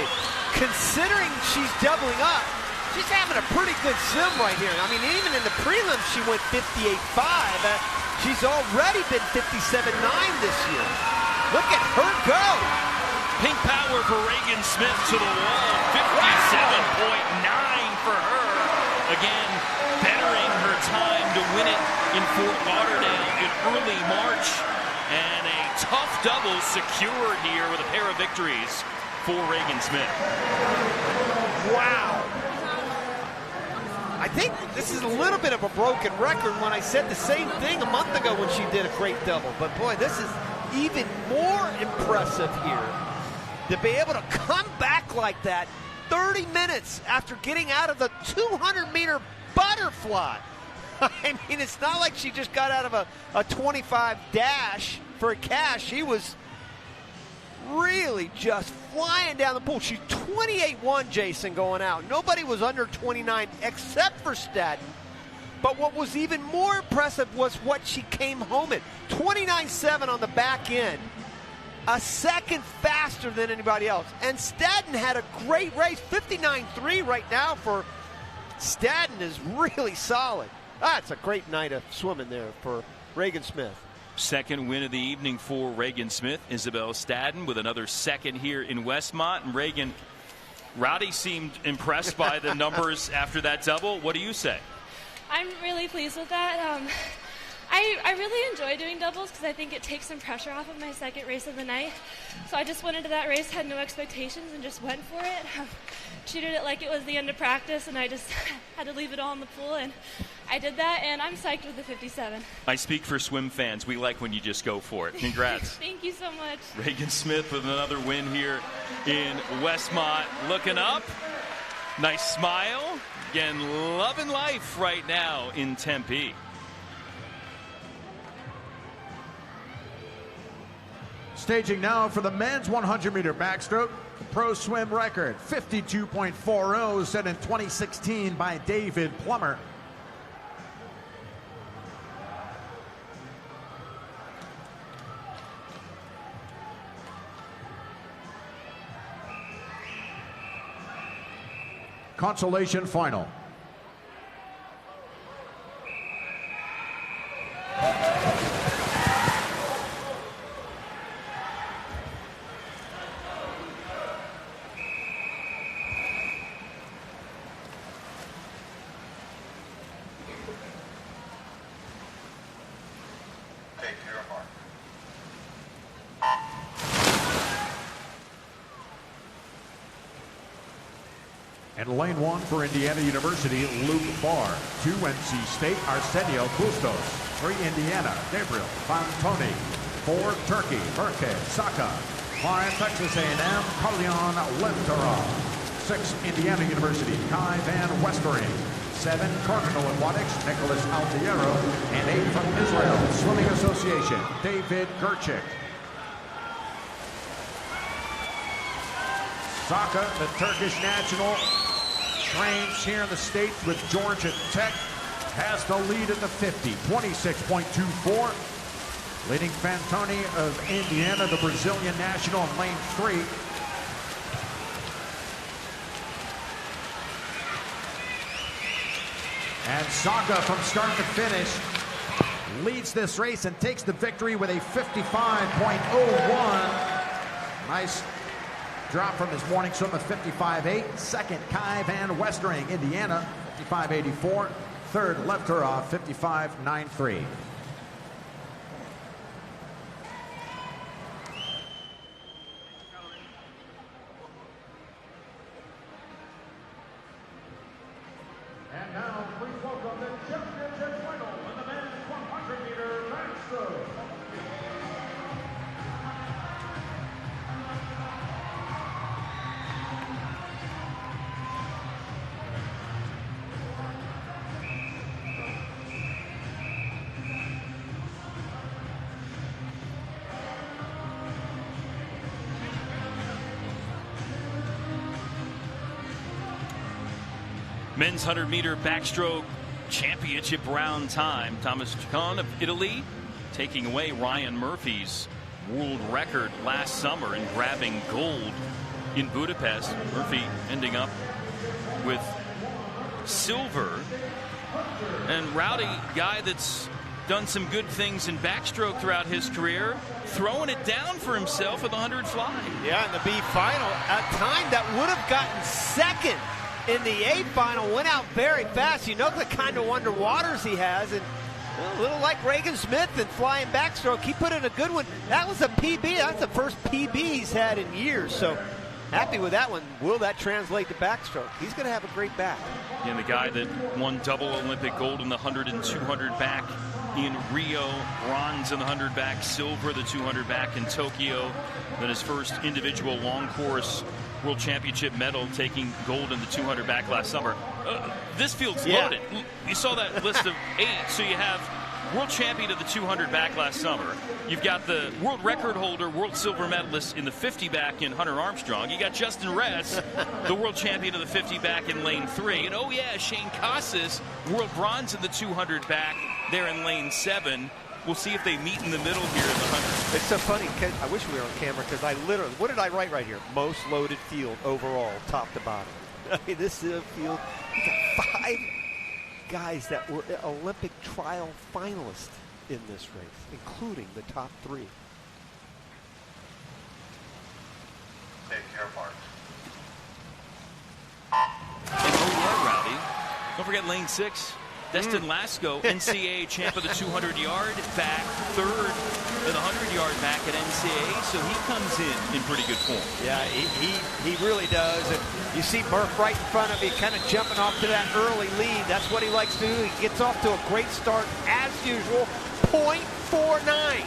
Considering she's doubling up, she's having a pretty good sim right here. I mean, even in the prelims, she went 58.5. She's already been 57.9 this year. Look at her go. Pink power for Reagan Smith to the wall. 57.9 for her. Again, bettering her time to win it in Fort Lauderdale in early March. And a tough double secured here with a pair of victories for Reagan Smith. Wow. I think this is a little bit of a broken record when I said the same thing a month ago when she did a great double. But boy, this is even more impressive here. To be able to come back like that 30 minutes after getting out of the 200-meter butterfly. I mean, it's not like she just got out of a 25 dash for a cash. She was really just flying down the pool. She's 28-1, Jason, going out. Nobody was under 29 except for Staten. But what was even more impressive was what she came home in. 29.7 on the back end. A second faster than anybody else. And Staten had a great race. 59.3 right now for Staten is really solid. That's a great night of swimming there for Reagan Smith. Second win of the evening for Reagan Smith. Isabel Staten with another second here in Westmont. And Reagan, Rowdy seemed impressed by the numbers after that double. What do you say? I'm really pleased with that. I really enjoy doing doubles because I think it takes some pressure off of my second race of the night. So I just went into that race, had no expectations, and just went for it. Treated it like it was the end of practice, and I just had to leave it all in the pool, and I did that, and I'm psyched with the 57. I speak for swim fans. We like when you just go for it. Congrats. Thank you so much. Reagan Smith with another win here in Westmont. Looking up. Nice smile. Again, loving life right now in Tempe. Staging now for the men's 100-meter backstroke. Pro swim record, 52.40, set in 2016 by David Plummer. Consolation final. Take your mark. And lane one for Indiana University, Luke Barr. 2, NC State, Arsenio Bustos. 3, Indiana, Gabriel Fantoni. 4, Turkey, Berke Saka. 5, Texas A&M, Kalyan Levterov. 6, Indiana University, Kai Van Westering. 7, Cardinal Aquatics, Nicholas Altiero. And 8 from Israel Swimming Association, David Gerchik. Saka, the Turkish national, trains here in the States with Georgia Tech, has the lead at the 50, 26.24. Leading Fantoni of Indiana, the Brazilian national, in lane 3. And Saka, from start to finish, leads this race and takes the victory with a 55.01. Nice drop from his morning swim of 55.8. Second, Kai Van Westering, Indiana, 55.84. Third, Levterov, 55.93. Men's 100-meter backstroke championship round time. Thomas Chacon of Italy taking away Ryan Murphy's world record last summer and grabbing gold in Budapest. Murphy ending up with silver. And Rowdy, guy that's done some good things in backstroke throughout his career, throwing it down for himself with the 100 fly. Yeah, in the B final, a time that would have gotten second in the A final, went out very fast. You know the kind of underwaters he has, and a little like Reagan Smith and flying backstroke. He put in a good one. That was a PB. That's the first PB he's had in years. So happy with that one. Will that translate to backstroke? He's going to have a great back. And the guy that won double Olympic gold in the 100 and 200 back in Rio, bronze in the 100 back, silver the 200 back in Tokyo. Then his first individual long course world championship medal, taking gold in the 200 back last summer. This field's loaded. You saw that list of 8. So you have world champion of the 200 back last summer. You've got the world record holder, world silver medalist in the 50 back in Hunter Armstrong. You got Justin Ress, the world champion of the 50 back in lane 3. And oh yeah, Shane Casas, world bronze in the 200 back there in lane 7. We'll see if they meet in the middle here in the 100. It's so funny. I wish we were on camera because I literally, what did I write right here? Most loaded field overall, top to bottom. I mean, this is a field. You got 5 guys that were Olympic trial finalists in this race, including the top 3. Take your mark. And oh yeah, Rowdy. Don't forget lane 6. Destin Lasco, NCAA champ of the 200-yard back, 3rd in the 100-yard back at NCAA, so he comes in pretty good form. Yeah, he really does. And you see Murph right in front of me, kind of jumping off to that early lead. That's what he likes to do. He gets off to a great start as usual, 0.49.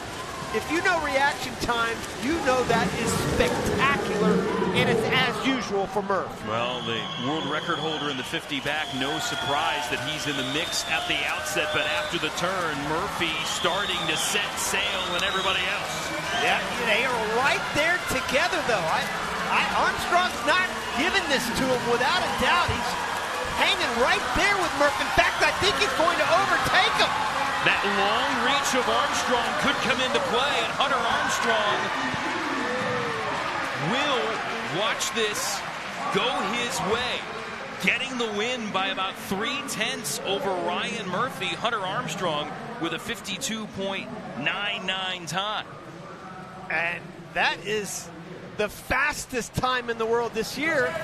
If you know reaction time, you know that is spectacular, and it's as usual for Murph. Well, the world record holder in the 50 back, no surprise that he's in the mix at the outset, but after the turn, Murphy starting to set sail and everybody else. Yeah, they are right there together, though. Armstrong's not giving this to him without a doubt. He's hanging right there with Murph. In fact, I think he's going to overtake him. That long reach of Armstrong could come into play, and Hunter Armstrong will watch this go his way, getting the win by about 3/10 over Ryan Murphy. Hunter Armstrong with a 52.99 time. And that is the fastest time in the world this year,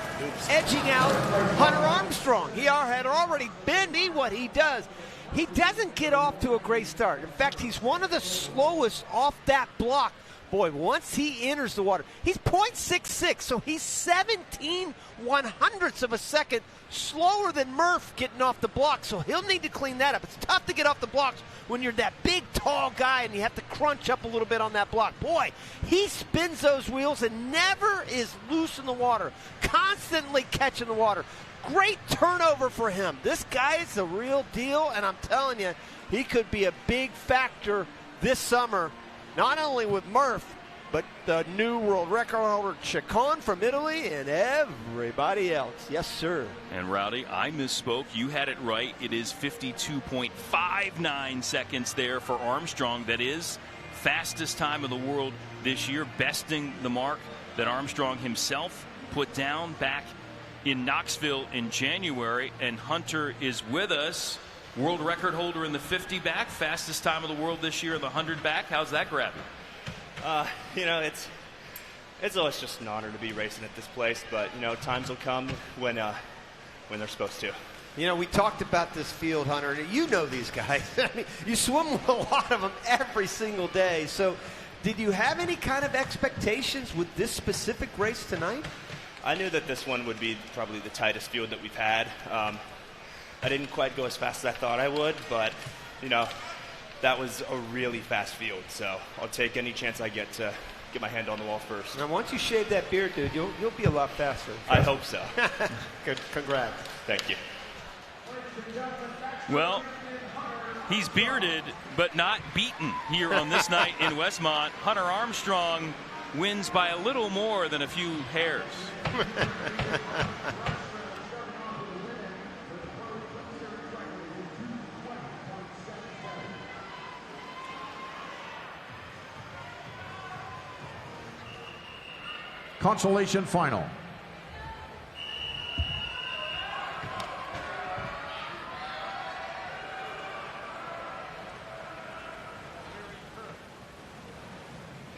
edging out Hunter Armstrong. He had already been what he does. He doesn't get off to a great start. In fact, he's one of the slowest off that block. Boy, once he enters the water, he's 0.66, so he's 17/100ths of a second slower than Murph getting off the block, so he'll need to clean that up. It's tough to get off the blocks when you're that big, tall guy and you have to crunch up a little bit on that block. Boy, he spins those wheels and never is loose in the water, constantly catching the water. Great turnover for him. This guy is the real deal, and I'm telling you, he could be a big factor this summer, not only with Murph, but the new world record holder Chacon from Italy and everybody else. Yes, sir. And Rowdy, I misspoke. You had it right. It is 52.59 seconds there for Armstrong. That is fastest time of the world this year, besting the mark that Armstrong himself put down back in Knoxville in January. And Hunter is with us, world record holder in the 50 back, fastest time of the world this year in the 100 back. How's that grab you? You know, it's always just an honor to be racing at this place, but you know, times will come when they're supposed to. You know, we talked about this field, Hunter. You know these guys. I mean, you swim with a lot of them every single day. So did you have any kind of expectations with this specific race tonight? I knew that this one would be probably the tightest field that we've had. I didn't quite go as fast as I thought I would, but, you know, that was a really fast field. So I'll take any chance I get to get my hand on the wall first. Now, once you shave that beard, dude, you'll be a lot faster. I hope so. Good. Congrats. Thank you. Well, he's bearded, but not beaten here on this night in Westmont. Hunter Armstrong wins by a little more than a few hairs. consolation final.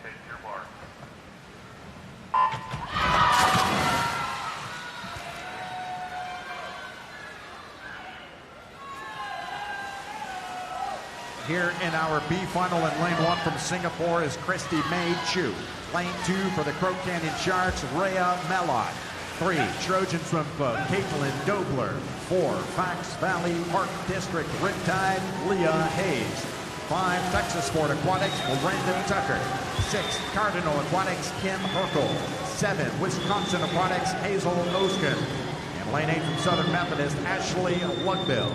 Take your mark. Here in our B final in lane 1 from Singapore is Christy May Chu. Lane 2 for the Crow Canyon Sharks, Rhea Melot. 3, Trojan from Caitlin Dobler. 4, Fox Valley Park District Riptide, Leah Hayes. 5, Texas Sport Aquatics, Brandon Tucker. 6, Cardinal Aquatics, Kim Herkel. 7, Wisconsin Aquatics, Hazel Oskin. And lane 8 from Southern Methodist, Ashley Lugbill.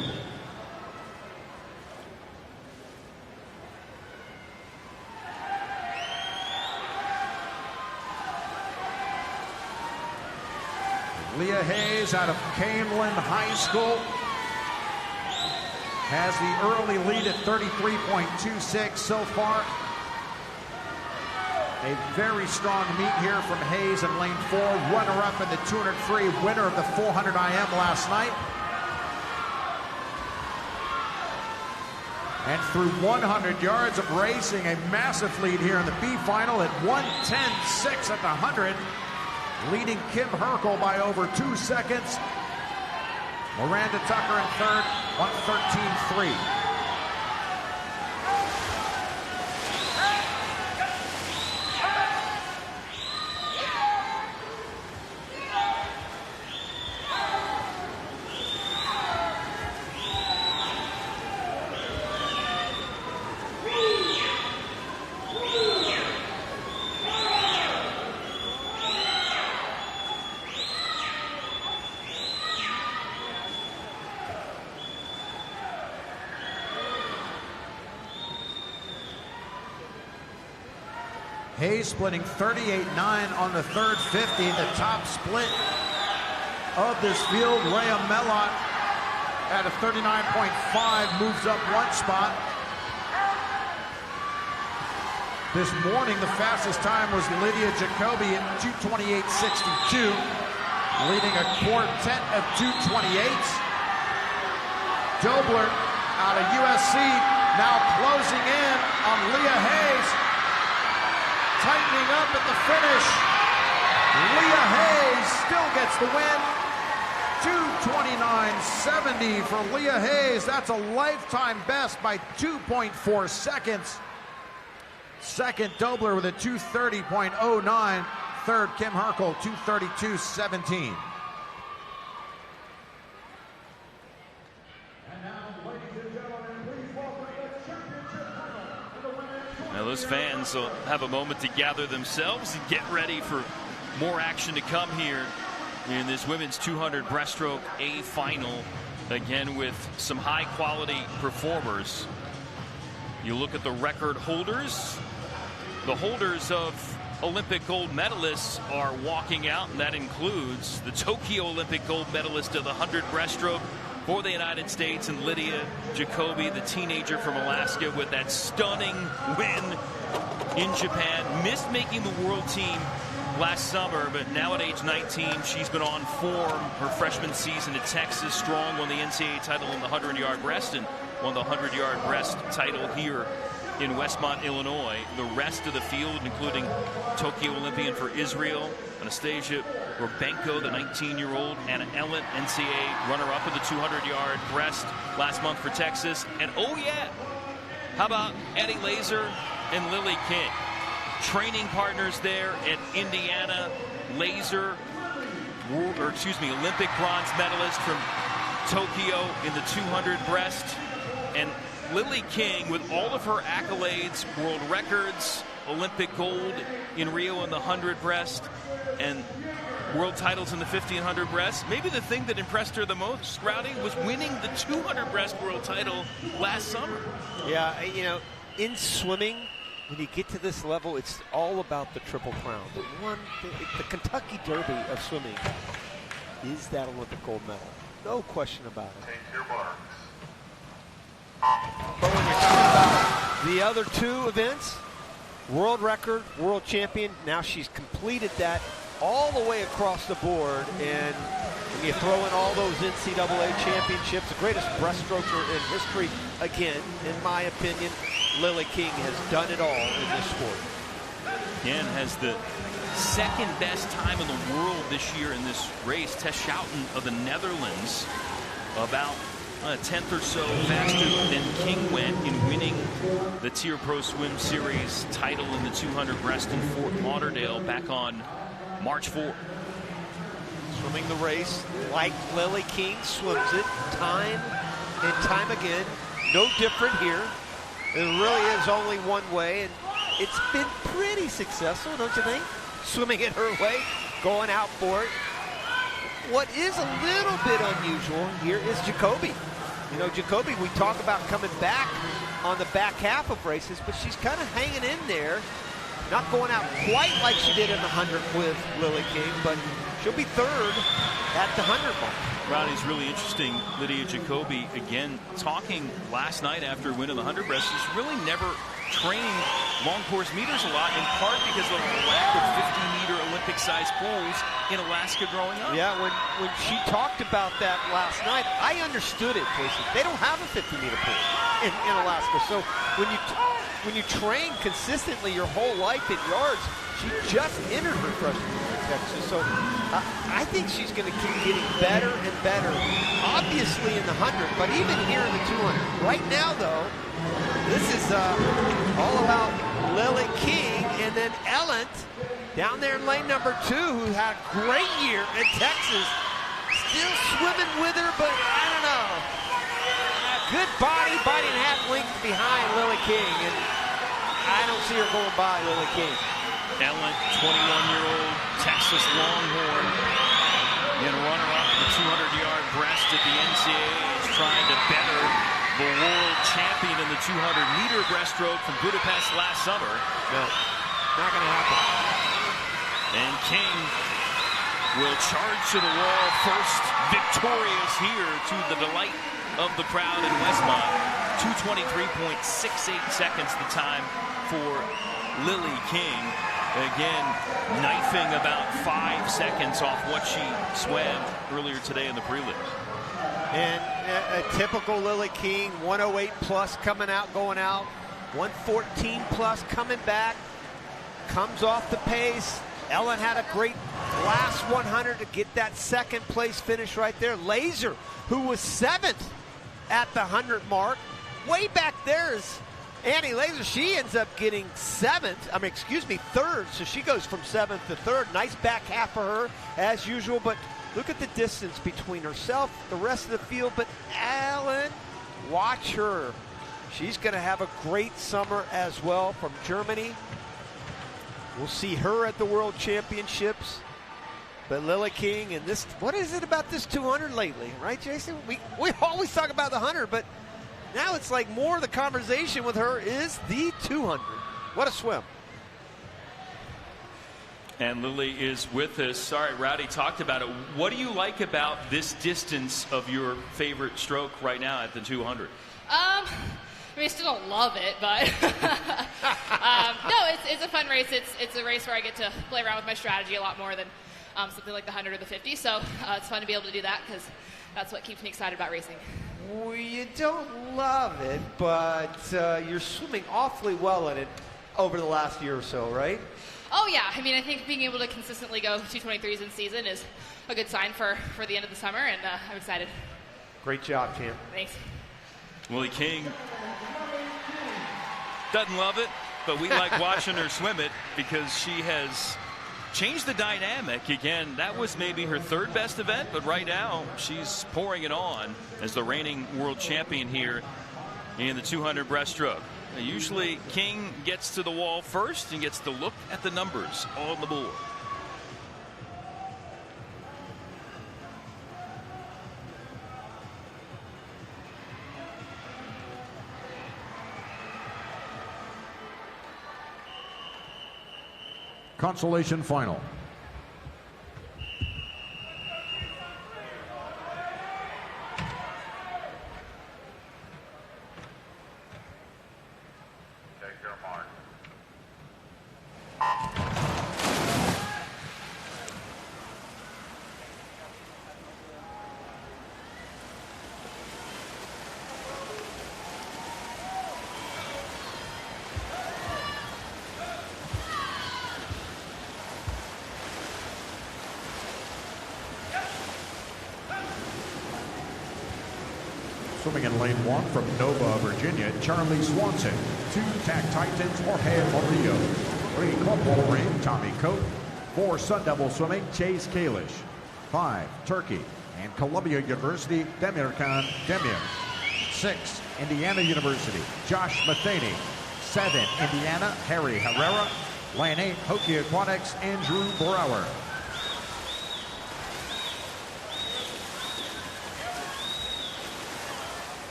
Leah Hayes out of Canelan High School has the early lead at 33.26 so far. A very strong meet here from Hayes in lane 4, runner-up in the 200 free, winner of the 400 IM last night. And through 100 yards of racing, a massive lead here in the B final at 1:10.6 at the 100. Leading Kim Herkel by over 2 seconds. Miranda Tucker in third, 1:13.3. Hayes splitting 38.9 on the third 50. The top split of this field. Rhea Melot at a 39.5 moves up 1 spot. This morning, the fastest time was Lydia Jacoby at 2:28.62, leading a quartet of 2:28s. Dobler out of USC now closing in on Leah Hayes. Tightening up at the finish. Leah Hayes still gets the win. 2:29.70 for Leah Hayes. That's a lifetime best by 2.4 seconds. Second, Dobler with a 2:30.09. Third, Kim Herkel, 2:32.17. Now those fans will have a moment to gather themselves and get ready for more action to come here in this women's 200 breaststroke A final. Again, with some high quality performers. You look at the record holders. The holders of Olympic gold medalists are walking out, and that includes the Tokyo Olympic gold medalist of the 100 breaststroke for the United States, and Lydia Jacoby, the teenager from Alaska, with that stunning win in Japan. Missed making the world team last summer, but now at age 19, she's been on form. Her freshman season at Texas, strong, won the NCAA title in the 100-yard breast and won the 100-yard breast title here in Westmont, Illinois. The rest of the field, including Tokyo Olympian for Israel, Anastasia Rubenko, the 19-year-old, Anna Ellett, NCAA runner-up in the 200-yard breast last month for Texas. And oh yeah, how about Addie Laser and Lily King? Training partners there at Indiana. Laser, Olympic bronze medalist from Tokyo in the 200 breast. And Lily King, with all of her accolades, world records, Olympic gold in Rio in the 100 breast, and world titles in the 50 and 100 breast. Maybe the thing that impressed her the most, Rowdy, was winning the 200 breast world title last summer. Yeah, you know, in swimming, when you get to this level, it's all about the Triple Crown. The Kentucky Derby of swimming is that Olympic gold medal. No question about it. Take your marks. But when you're talking about the other two events, world record, world champion, now she's completed that all the way across the board. And when you throw in all those NCAA championships, the greatest breaststroker in history, again, in my opinion, Lily King has done it all in this sport. Again, has the second best time in the world this year in this race. Tess Schouten of the Netherlands, about a tenth or so faster than King went in winning the TYR Pro Swim Series title in the 200 breast in Fort Lauderdale back on March 4th. Swimming the race like Lily King swims it time and time again. No different here. It really is only one way, and it's been pretty successful, don't you think? Swimming it her way, going out for it. What is a little bit unusual here is Jacoby. You know, Jacoby, we talk about coming back on the back half of races, but she's kind of hanging in there. Not going out quite like she did in the 100 with Lily King, but she'll be third at the 100 mark. Ronnie's really interesting. Lydia Jacoby, again, talking last night after winning the 100 breast. She's really never trained long course meters a lot, in part because of the lack of 50-meter Olympic-sized pools in Alaska growing up. Yeah, when she talked about that last night, I understood it, Casey. They don't have a 50-meter pool in Alaska. So when you train consistently your whole life in yards, she just entered her freshman year in Texas. So I think she's going to keep getting better and better, obviously in the 100, but even here in the 200. Right now, though, this is all about Lily King, and then Ellen down there in lane number 2, who had a great year in Texas. Still swimming with her, but I don't know. Good body and a half length behind Lily King, and I don't see her going by Lily King. Ellen, 21-year-old Texas Longhorn, and runner-up the 200-yard breast at the NCAAs, trying to better the world champion in the 200-meter breaststroke from Budapest last summer. No, not going to happen. And King will charge to the wall first, victorious here to the delight of the crowd in Westmont. 2:23.68 seconds the time for Lily King. Again, knifing about 5 seconds off what she swam earlier today in the prelims. And a typical Lily King, 108 plus coming out, going out, 114 plus coming back, comes off the pace. Ellen had a great last 100 to get that second place finish right there. Laser, who was 7th at the 100 mark, way back there is Annie Laser. She ends up getting 3rd, so she goes from 7th to 3rd. Nice back half for her, as usual, but look at the distance between herself, the rest of the field. But Ellen, watch her. She's going to have a great summer as well, from Germany. We'll see her at the World Championships. But Lily King and this, what is it about this 200 lately, right, Jason? We always talk about the 100, but now it's like more of the conversation with her is the 200. What a swim. And Lily is with us. Sorry, Rowdy talked about it. What do you like about this distance of your favorite stroke right now at the 200? I mean, I still don't love it, but no, it's a fun race. It's a race where I get to play around with my strategy a lot more than something like the 100 or the 50. So it's fun to be able to do that, because that's what keeps me excited about racing. Well, you don't love it, but you're swimming awfully well in it over the last year or so, right? Oh, yeah. I mean, I think being able to consistently go 223s in season is a good sign for the end of the summer, and I'm excited. Great job, champ. Thanks. Lily King doesn't love it, but we like watching her swim it because she has changed the dynamic. Again, that was maybe her 3rd best event, but right now she's pouring it on as the reigning world champion here in the 200 breaststroke. Usually King gets to the wall first and gets to look at the numbers on the board. Consolation final. Swimming in lane 1 from Nova, Virginia, Charlie Swanson. 2, Tag Titans, Jorge Murillo. 3, Corporal Ring, Tommy Cope. 4, Sun Devil Swimming, Chase Kalish. 5, Turkey and Columbia University, Demirkan Demir. 6, Indiana University, Josh Matheny. 7, Indiana, Harry Herrera. Lane 8, Hokie Aquatics, Andrew Brower.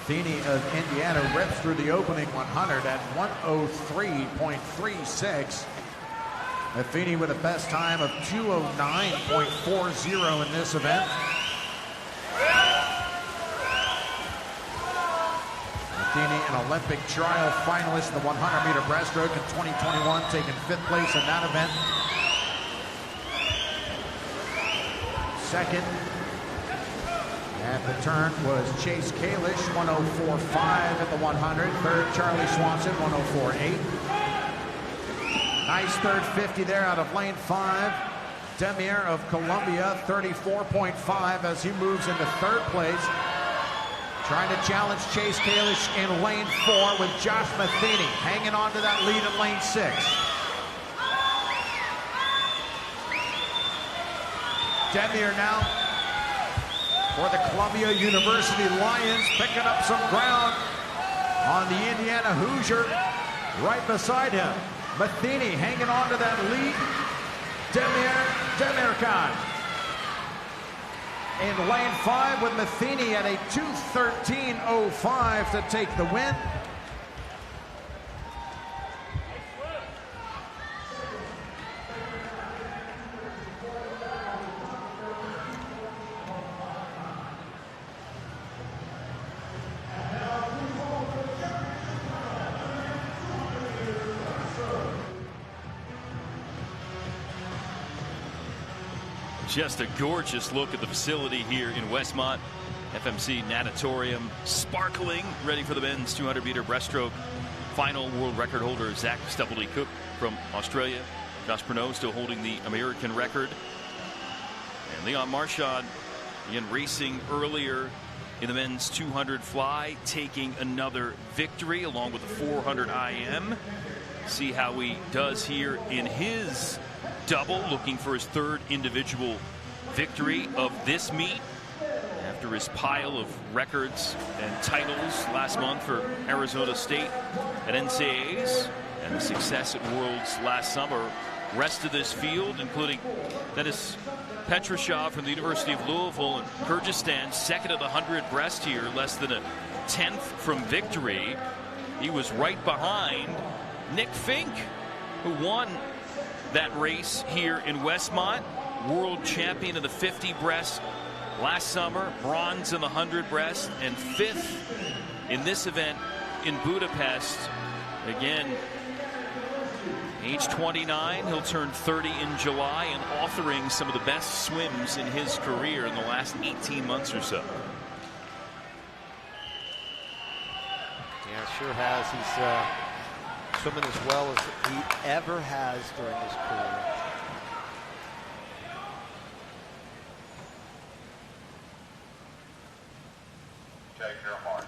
Matheny of Indiana rips through the opening 100 at 1:03.36. Matheny with a best time of 2:09.40 in this event. Matheny, an Olympic trial finalist in the 100-meter breaststroke in 2021, taking 5th place in that event. Second at the turn was Chase Kalish, 1:04.5 at the 100. Third, Charlie Swanson, 1:04.8. Nice third 50 there out of lane 5. Demir of Columbia, 34.5 as he moves into 3rd place. Trying to challenge Chase Kalish in lane 4 with Josh Matheny hanging on to that lead in lane 6. Demir now for the Columbia University Lions, picking up some ground on the Indiana Hoosier right beside him. Matheny hanging on to that lead. Demirkan in lane 5 with Matheny at a 2:13.05 to take the win. Just a gorgeous look at the facility here in Westmont. FMC Natatorium sparkling, ready for the men's 200-meter breaststroke final. World record holder Zach Stubblety-Cook from Australia. Josh Pernod still holding the American record. And Leon Marchand, again, racing earlier in the men's 200 fly, taking another victory along with the 400 IM. See how he does here in his double, looking for his 3rd individual victory of this meet after his pile of records and titles last month for Arizona State at NCAAs and the success at Worlds last summer. Rest of this field, including Denis Petrashov from the University of Louisville and Kyrgyzstan, 2nd of the 100 breast here, less than a 10th from victory. He was right behind Nick Fink, who won that race here in Westmont, world champion of the 50 breast last summer, bronze in the 100 breast, and 5th in this event in Budapest. Again, age 29, he'll turn 30 in July, and authoring some of the best swims in his career in the last 18 months or so. Yeah, sure has. He's swimming as well as he ever has during his career. Take your mark.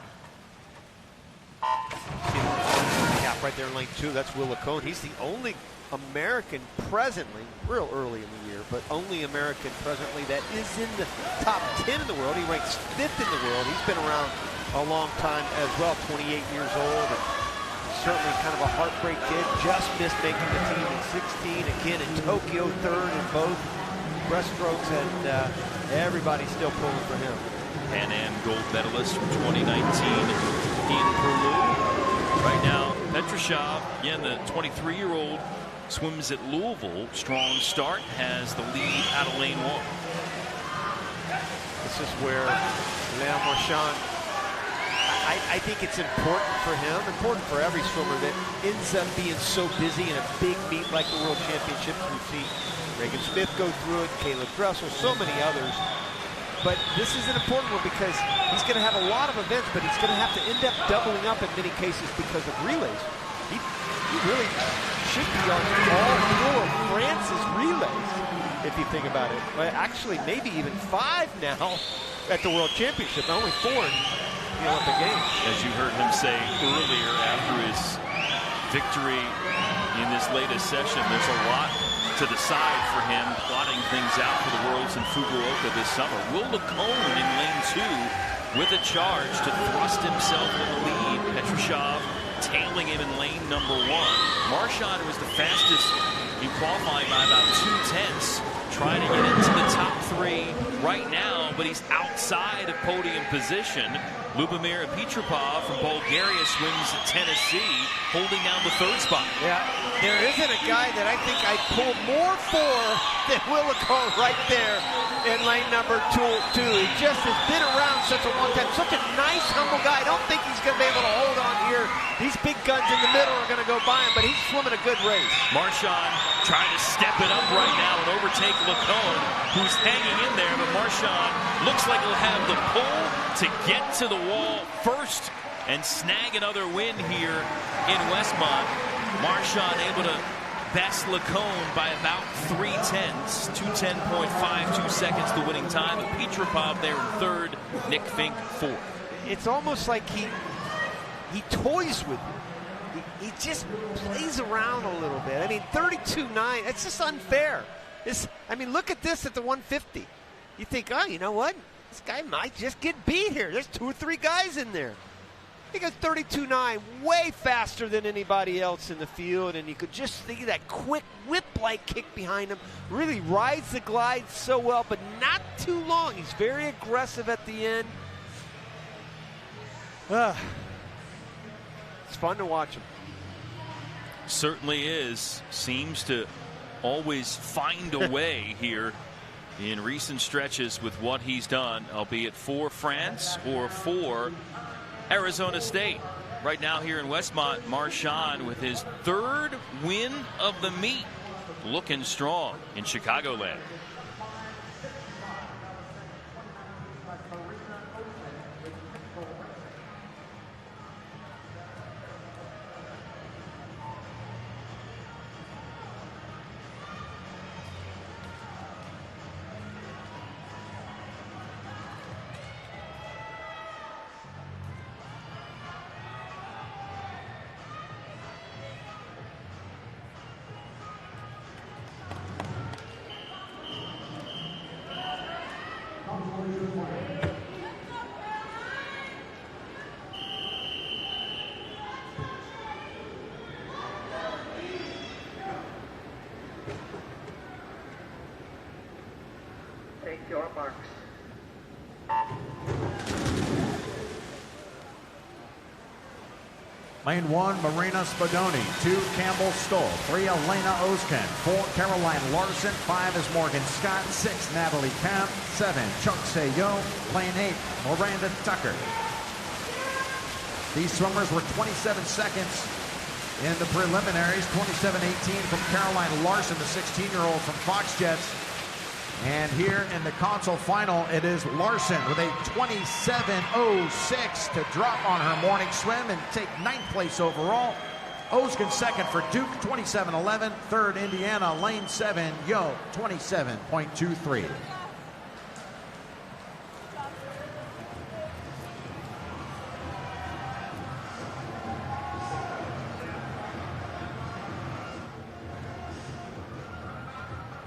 See the gap right there in lane 2. That's Will Lacone. He's the only American presently, real early in the year, but only American presently that is in the top 10 in the world. He ranks 5th in the world. He's been around a long time as well, 28 years old. And certainly kind of a heartbreak kid. Just missed making the team in 16. Again in Tokyo, 3rd in both breaststrokes, and everybody's still pulling for him. Pan Am gold medalist from 2019 in Peru. Right now, Petrashov, again, the 23-year-old, swims at Louisville. Strong start, has the lead out of lane 1. This is where Leon Marchand, I think it's important for him, important for every swimmer that ends up being so busy in a big meet like the World Championships. We've seen Reagan Smith go through it, Caleb Dressel, so many others. But this is an important one because he's going to have a lot of events, but he's going to have to end up doubling up in many cases because of relays. He really should be on all 4 of France's relays, if you think about it. Well, actually, maybe even 5 now at the World Championship. Only 4 in the Olympic Games. As you heard him say earlier after his victory in this latest session, there's a lot to decide for him, plotting things out for the Worlds in Fukuoka this summer. Will Lacone in lane 2 with a charge to thrust himself in the lead. Petrushev tailing him in lane number 1. Marchand was the fastest in qualifying by about 2/10, trying to get into the top 3 right now, but he's outside of podium position. Lubomir Petrupov from Bulgaria swings at Tennessee, holding down the 3rd spot. Yeah, there isn't a guy that I think I pulled more for than Will Lacone right there in lane number 2. He just has been around such a long time. Such a nice, humble guy. I don't think he's going to be able to hold on here. These big guns in the middle are going to go by him, but he's swimming a good race. Marchand trying to step it up right now and overtake Lacone, who's hanging in there, but Marchand looks like he'll have the pull to get to the wall first and snag another win here in Westmont. Marchand able to best Lacone by about 3/10, 2:10.52 seconds the winning time. And Petrupov there in 3rd, Nick Fink 4th. It's almost like he toys with you. He just plays around a little bit. I mean, 32.9, it's just unfair. I mean, look at this at the 150. You think, oh, you know what? This guy might just get beat here. There's 2 or 3 guys in there. He got 32.9, way faster than anybody else in the field, and you could just see that quick whip-like kick behind him. Really rides the glide so well, but not too long. He's very aggressive at the end. It's fun to watch him. Certainly is. Seems to always find a way here in recent stretches with what he's done, albeit for France or for Arizona State. Right now here in Westmont, Marchand with his 3rd win of the meet, looking strong in Chicagoland. Take your marks. Lane 1, Marina Spadoni. 2, Campbell Stoll. 3, Elena Oskin. 4, Caroline Larson. 5 is Morgan Scott. 6, Natalie Camp. 7, Chuck Seyo. Lane 8, Miranda Tucker. These swimmers were 27 seconds in the preliminaries. 27:18 from Caroline Larson, the 16-year-old from Fox Jets. And here in the console final, it is Larson with a 27:06 to drop on her morning swim and take 9th place overall. Oskin 2nd for Duke, 27:11. 3rd, Indiana, lane 7, Yo, 27.23.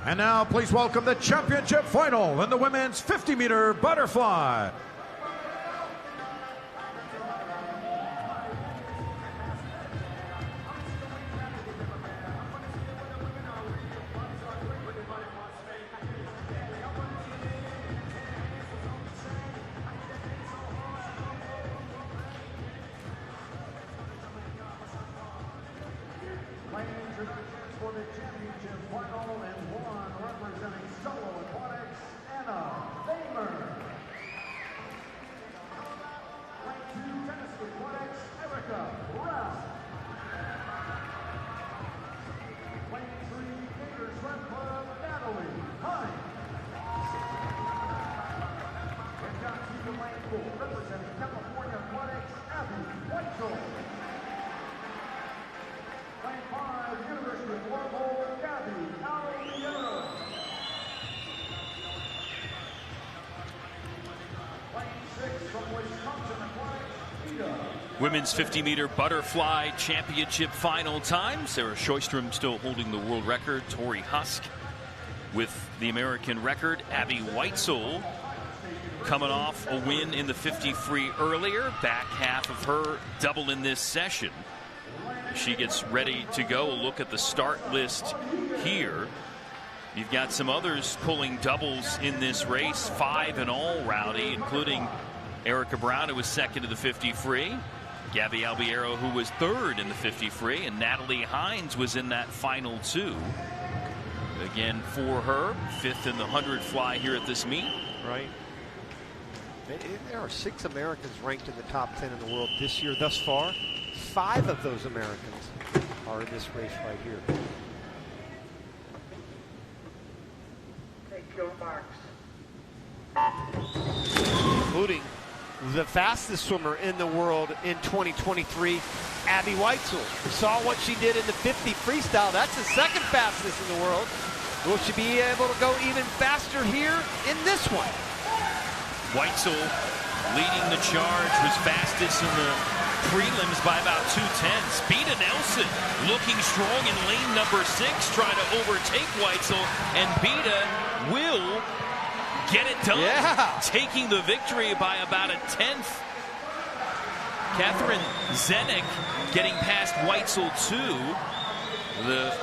And now, please welcome the championship final in the women's 50-meter butterfly. For the championship final and one representing solo aquatics, Anna Famer. Women's 50-meter butterfly championship final time. Sarah Sjöström still holding the world record. Tori Husk with the American record. Abby Weitzel coming off a win in the 50 free earlier. Back half of her double in this session. She gets ready to go. A look at the start list here. You've got some others pulling doubles in this race. 5 in all, Rowdy, including Erica Brown, who was second in the 50 free. Gabby Albiero, who was third in the 50 free, and Natalie Hines was in that final 2. Again, for her, 5th in the 100 fly here at this meet. Right. There are 6 Americans ranked in the top 10 in the world this year thus far. 5 of those Americans are in this race right here. Take your marks. Including the fastest swimmer in the world in 2023, Abby Weitzel. We saw what she did in the 50 freestyle. That's the second fastest in the world. Will she be able to go even faster here in this one? Weitzel leading the charge, was fastest in the prelims by about 2/10. Beta Nelson looking strong in lane number 6, trying to overtake Weitzel, and Beta will get it done. Yeah. Taking the victory by about 1/10. Catherine Zenek getting past Weitzel too. The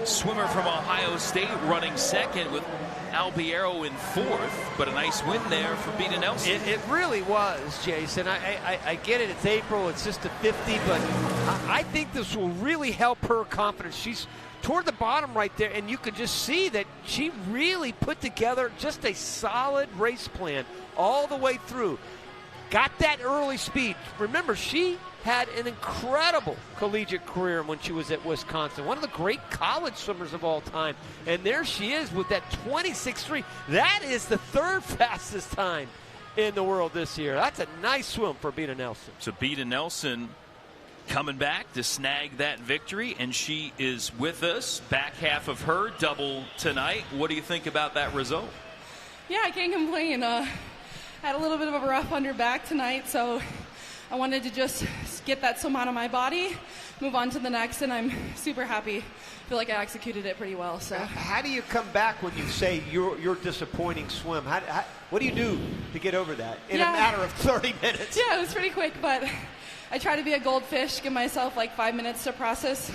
swimmer from Ohio State running second with Albiero in 4th, but a nice win there for Beta Nelson. It really was, Jason. I get it. It's April. It's just a 50, but I think this will really help her confidence. She's toward the bottom right there, and you could just see that she really put together just a solid race plan all the way through. Got that early speed. Remember, she had an incredible collegiate career when she was at Wisconsin. One of the great college swimmers of all time. And there she is with that 26.3. That is the 3rd fastest time in the world this year. That's a nice swim for Beta Nelson. So Beta Nelson coming back to snag that victory, and she is with us. Back half of her double tonight. What do you think about that result? Yeah, I can't complain. Had a little bit of a rough under back tonight, so I wanted to just get that swim out of my body, move on to the next, and I'm super happy. I feel like I executed it pretty well. So, how do you come back when you say your disappointing swim? What do you do to get over that in a matter of 30 minutes? Yeah, it was pretty quick, but I try to be a goldfish, give myself like 5 minutes to process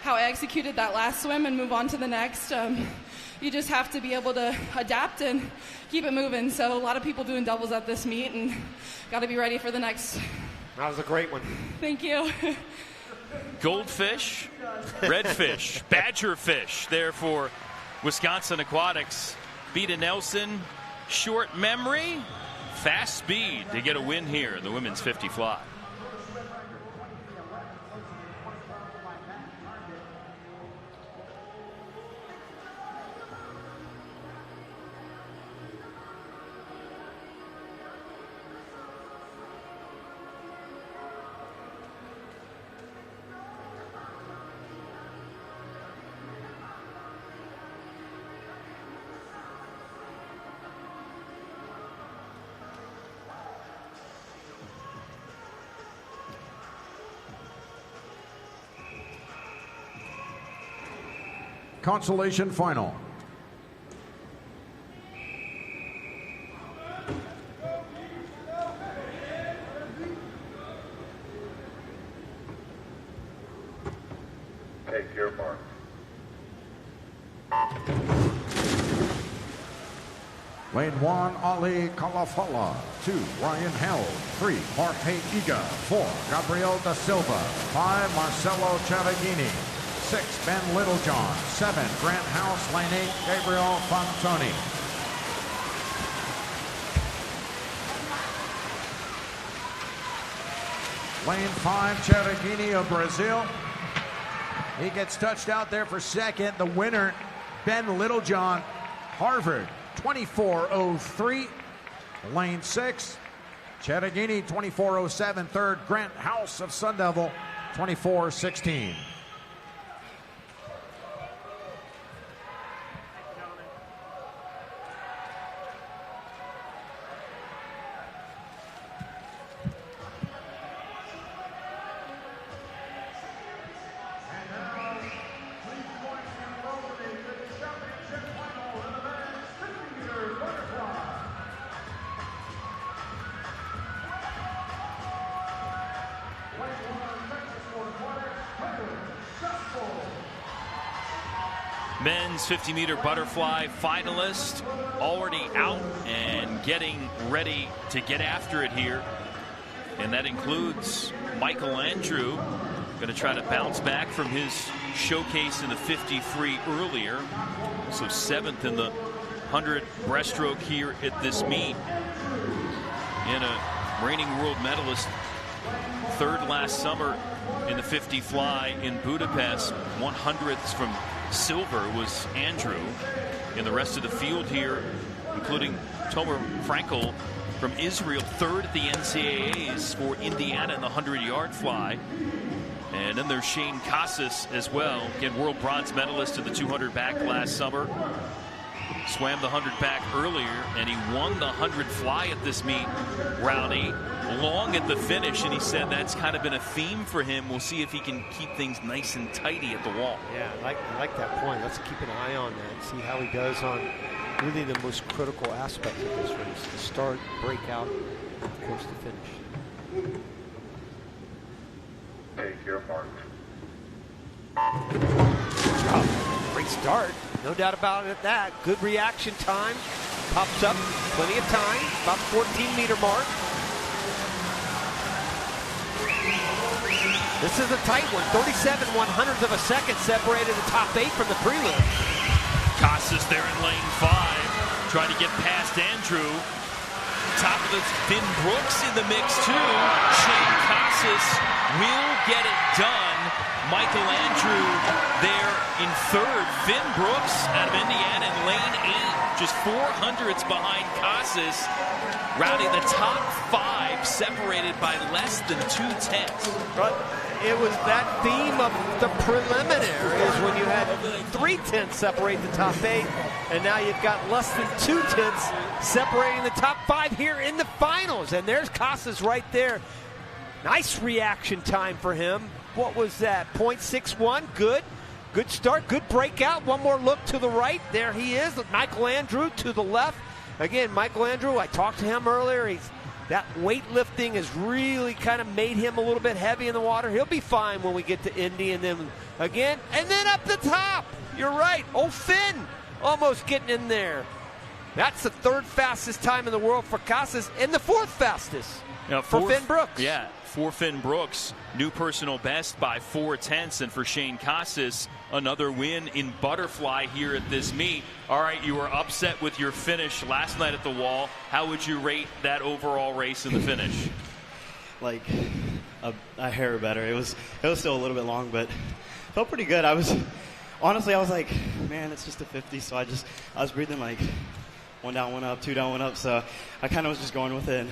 how I executed that last swim and move on to the next. You just have to be able to adapt and keep it moving. So a lot of people doing doubles at this meet, and got to be ready for the next. That was a great one. Thank you. Goldfish, redfish, badgerfish there for Wisconsin Aquatics. Beta Nelson, short memory, fast speed to get a win here in the women's 50 fly. Consolation final. Take your mark. Lane 1, Ali Kalafala. 2, Ryan Held. 3, Jorge Iga. 4, Gabriel da Silva. 5, Marcelo Chavagini. 6, Ben Littlejohn. 7, Grant House. Lane 8, Gabriel Fontoni. Lane 5, Chavagini of Brazil. He gets touched out there for second. The winner, Ben Littlejohn, Harvard, 24:03. Lane 6, Chavagini, 24:07. Third, Grant House of Sun Devil, 24:16. Men's 50-meter butterfly finalist already out and getting ready to get after it here. And that includes Michael Andrew, going to try to bounce back from his showcase in the 50 free earlier. So 7th in the 100 breaststroke here at this meet. And a reigning world medalist, 3rd last summer in the 50 fly in Budapest. 100ths from silver was Andrew. And the rest of the field here, including Tomer Frankel from Israel, 3rd at the NCAAs for Indiana in the 100-yard fly. And then there's Shane Casas as well. Again, world bronze medalist in the 200 back last summer. Swam the 100 back earlier, and he won the 100 fly at this meet. Rowdy, long at the finish, and he said that's kind of been a theme for him. We'll see if he can keep things nice and tidy at the wall. Yeah, I like that point. Let's keep an eye on that and see how he does on really the most critical aspect of this race: the start, breakout, of course, the finish. Take your mark. Good job. Great start. No doubt about it. That good reaction time. Pops up. Plenty of time. About 14-meter mark. This is a tight one. 37/100th of a second separated the top 8 from the prelim. Casas there in lane 5. Trying to get past Andrew. Top of the Finn Brooks in the mix too. Shane Casas will get it done. Michael Andrew there in 3rd. Finn Brooks out of Indiana in lane 8. Just 400ths behind Casas. Rowdy, the top 5 separated by less than 2/10. But it was that theme of the preliminaries when you had 3/10 separate the top 8, and now you've got less than 2/10 separating the top 5 here in the finals. And there's Casas right there. Nice reaction time for him. What was that? 0.61. Good. Good start. Good breakout. One more look to the right. There he is. Michael Andrew to the left. Again, Michael Andrew, I talked to him earlier. That weightlifting has really kind of made him a little bit heavy in the water. He'll be fine when we get to Indy. And then again, and then up the top. You're right. Oh, Finn almost getting in there. That's the 3rd fastest time in the world for Casas and the 4th fastest for Finn Brooks. Yeah, for Finn Brooks. New personal best by 4/10. And for Shane Casas, another win in butterfly here at this meet. All right, you were upset with your finish last night at the wall. How would you rate that overall race in the finish? Like a hair better. It was still a little bit long, but felt pretty good. I was like, man, it's just a 50, so I was breathing like 1 down, 1 up, 2 down, 1 up. So I kind of was just going with it. And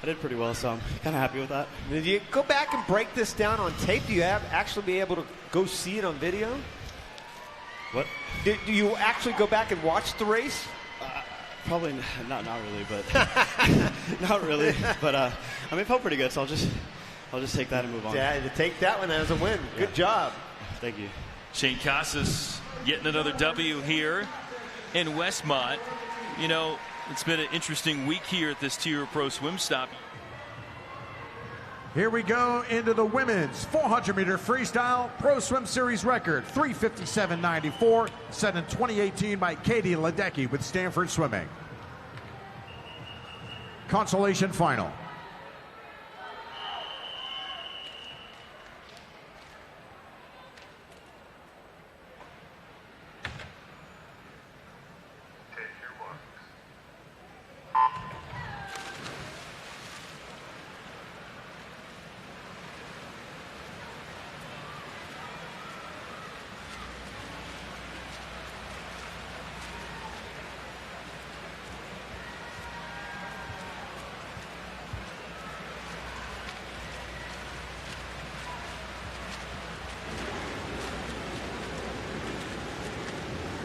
I did pretty well, so I'm kind of happy with that. Did you go back and break this down on tape? Do you actually be able to go see it on video? What? Do you actually go back and watch the race? Probably not really, but not really. But I mean, it felt pretty good, so I'll just take that and move on. Yeah, to take that one as a win. Good job. Thank you. Shane Casas getting another W here in Westmont. You know, it's been an interesting week here at this TYR Pro Swim Stop. Here we go into the women's 400-meter freestyle Pro Swim Series record, 3:57.94, set in 2018 by Katie Ledecky with Stanford Swimming. Consolation final.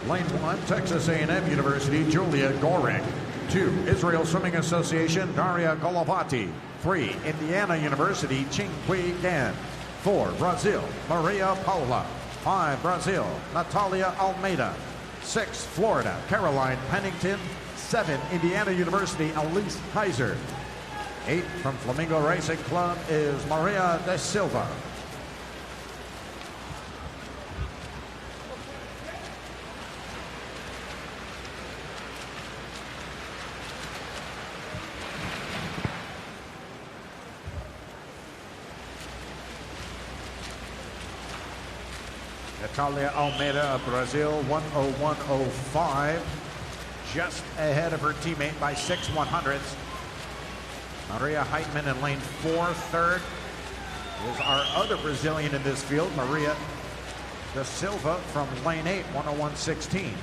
Lane 1, Texas A&M University, Julia Goring. 2, Israel Swimming Association, Daria Golovati. 3, Indiana University, Ching-Hui Gan. 4, Brazil, Maria Paula. 5, Brazil, Natalia Almeida. 6, Florida, Caroline Pennington. 7, Indiana University, Elise Heiser. 8, from Flamingo Racing Club is Maria de Silva. Natalia Almeida of Brazil, 1:01.05. Just ahead of her teammate by 6/100ths. Maria Heitman in lane 4. Third is our other Brazilian in this field, Maria da Silva from lane 8, 1:01.16.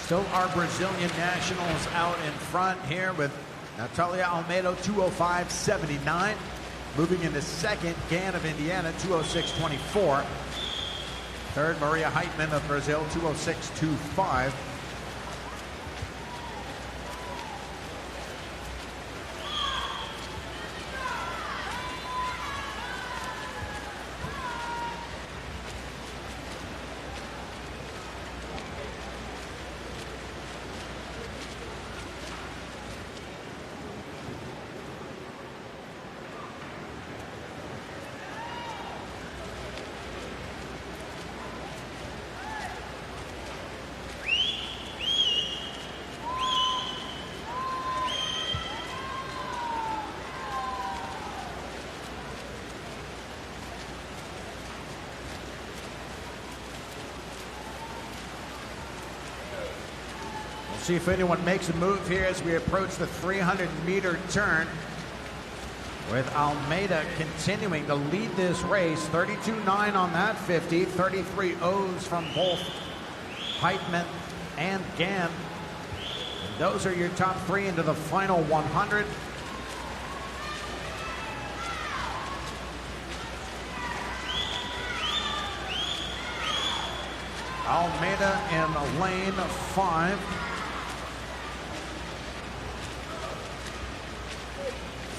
Still our Brazilian nationals out in front here with Natalia Almeida, 2:05.79. Moving into second, Gann of Indiana, 2:06.24. Third, Maria Heitman of Brazil, 2:06.25. See if anyone makes a move here as we approach the 300-meter turn, with Almeida continuing to lead this race. 32.9 on that 50, 33 O's from both Heitman and Gann. And those are your top three into the final 100. Almeida in lane 5.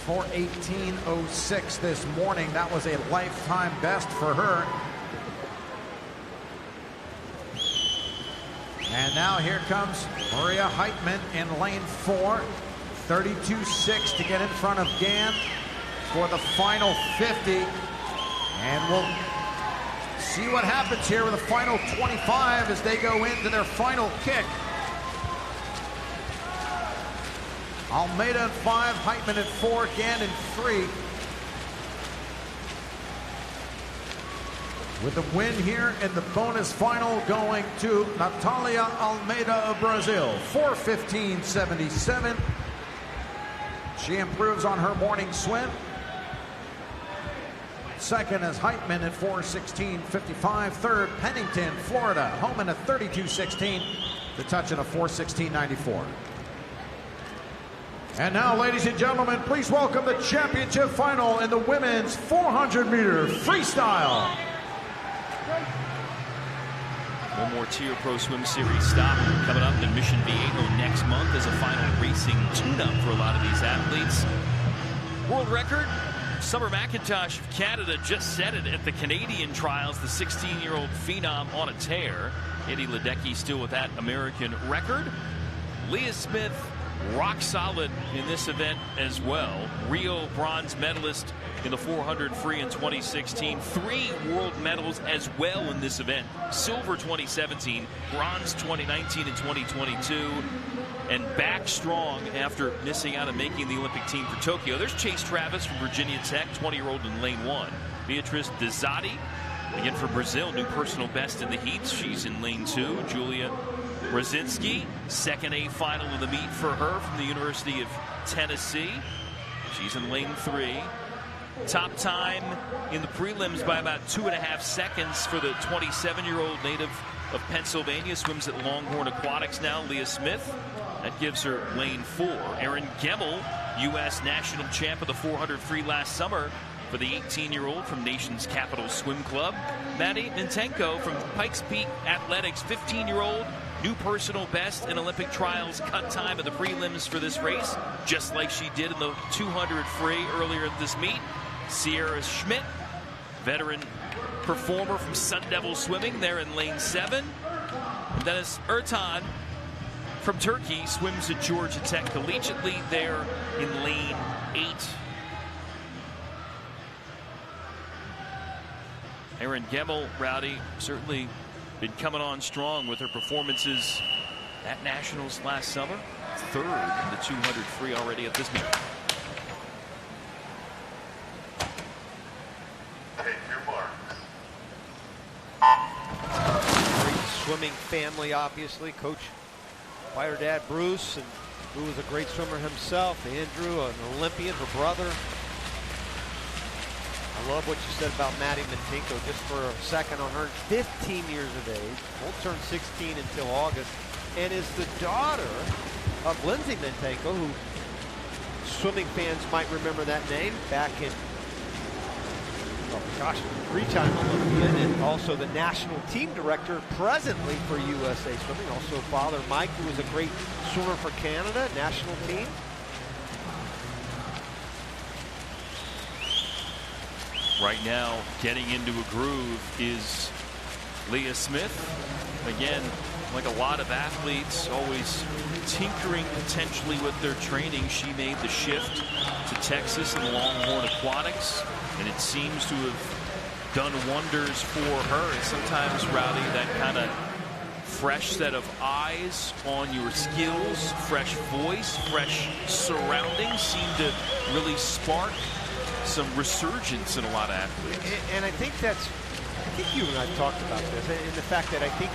4:18.06 this morning. That was a lifetime best for her. And now here comes Maria Heitman in lane 4. 32.6 to get in front of Gann for the final 50. And we'll see what happens here with the final 25 as they go into their final kick. Almeida at 5, Heitman at 4, Gann in 3. With the win here in the bonus final going to Natalia Almeida of Brazil, 4:15.77. She improves on her morning swim. Second is Heitman at 4:16.55. Third, Pennington, Florida, home in a 32.16 to touch in a 4:16.94. And now, ladies and gentlemen, please welcome the championship final in the women's 400-meter freestyle. One more Tier Pro Swim Series stop coming up in Mission Viejo next month as a final racing tune-up for a lot of these athletes. World record, Summer McIntosh of Canada just set it at the Canadian trials. The 16-year-old phenom on a tear. Eddie Ledecky still with that American record. Leah Smith, rock solid in this event as well. Rio bronze medalist in the 400 free in 2016. 3 world medals as well in this event. Silver 2017, bronze 2019 and 2022. And back strong after missing out on making the Olympic team for Tokyo. There's Chase Travis from Virginia Tech, 20-year-old in lane 1. Beatriz Dezati, again for Brazil, new personal best in the heats. She's in lane 2. Julia Brzezinski, second A final of the meet for her from the University of Tennessee. She's in lane 3. Top time in the prelims by about 2.5 seconds for the 27-year-old native of Pennsylvania. Swims at Longhorn Aquatics now, Leah Smith. That gives her lane 4. Erin Gemmel, U.S. national champ of the 400 free last summer for the 18-year-old from Nation's Capital Swim Club. Maddie Mintenko from Pikes Peak Athletics, 15-year-old new personal best in Olympic trials cut time of the prelims for this race, just like she did in the 200 free earlier in this meet. Sierra Schmidt, veteran performer from Sun Devil Swimming, there in lane 7. And Dennis Ertan from Turkey swims at Georgia Tech collegiately there in lane 8. Erin Gemmel, Rowdy, certainly been coming on strong with her performances at Nationals last summer. 3rd in the 200 free already at this meet. Great swimming family, obviously. Coach by her dad, Bruce, and who was a great swimmer himself. Andrew, an Olympian, her brother. I love what you said about Maddie Mintenko, just for a second on her. 15 years of age, won't turn 16 until August, and is the daughter of Lindsay Mintenko, who swimming fans might remember that name back in, oh gosh, 3-time Olympian, and also the national team director presently for USA Swimming. Also father Mike, who was a great swimmer for Canada, national team. Right now, getting into a groove is Leah Smith. Again, like a lot of athletes, always tinkering potentially with their training. She made the shift to Texas in Longhorn Aquatics, and it seems to have done wonders for her. And sometimes, Rowdy, that kind of fresh set of eyes on your skills, fresh voice, fresh surroundings seem to really spark some resurgence in a lot of athletes. And I think I think you and I talked about this, and the fact that I think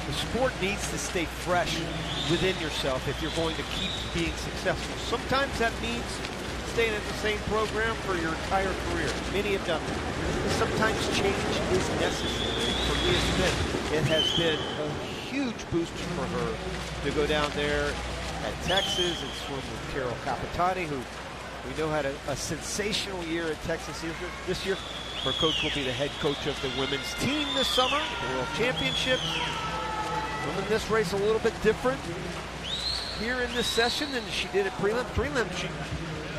the sport needs to stay fresh within yourself if you're going to keep being successful. Sometimes that means staying at the same program for your entire career. Many have done that. Sometimes change is necessary. For Leah Smith, it has been a huge boost for her to go down there at Texas and swim with Carol Capitani, who we know had a sensational year at Texas this year. Her coach will be the head coach of the women's team this summer, the World Championships. Swimming this race a little bit different here in this session than she did at prelim. Prelim, she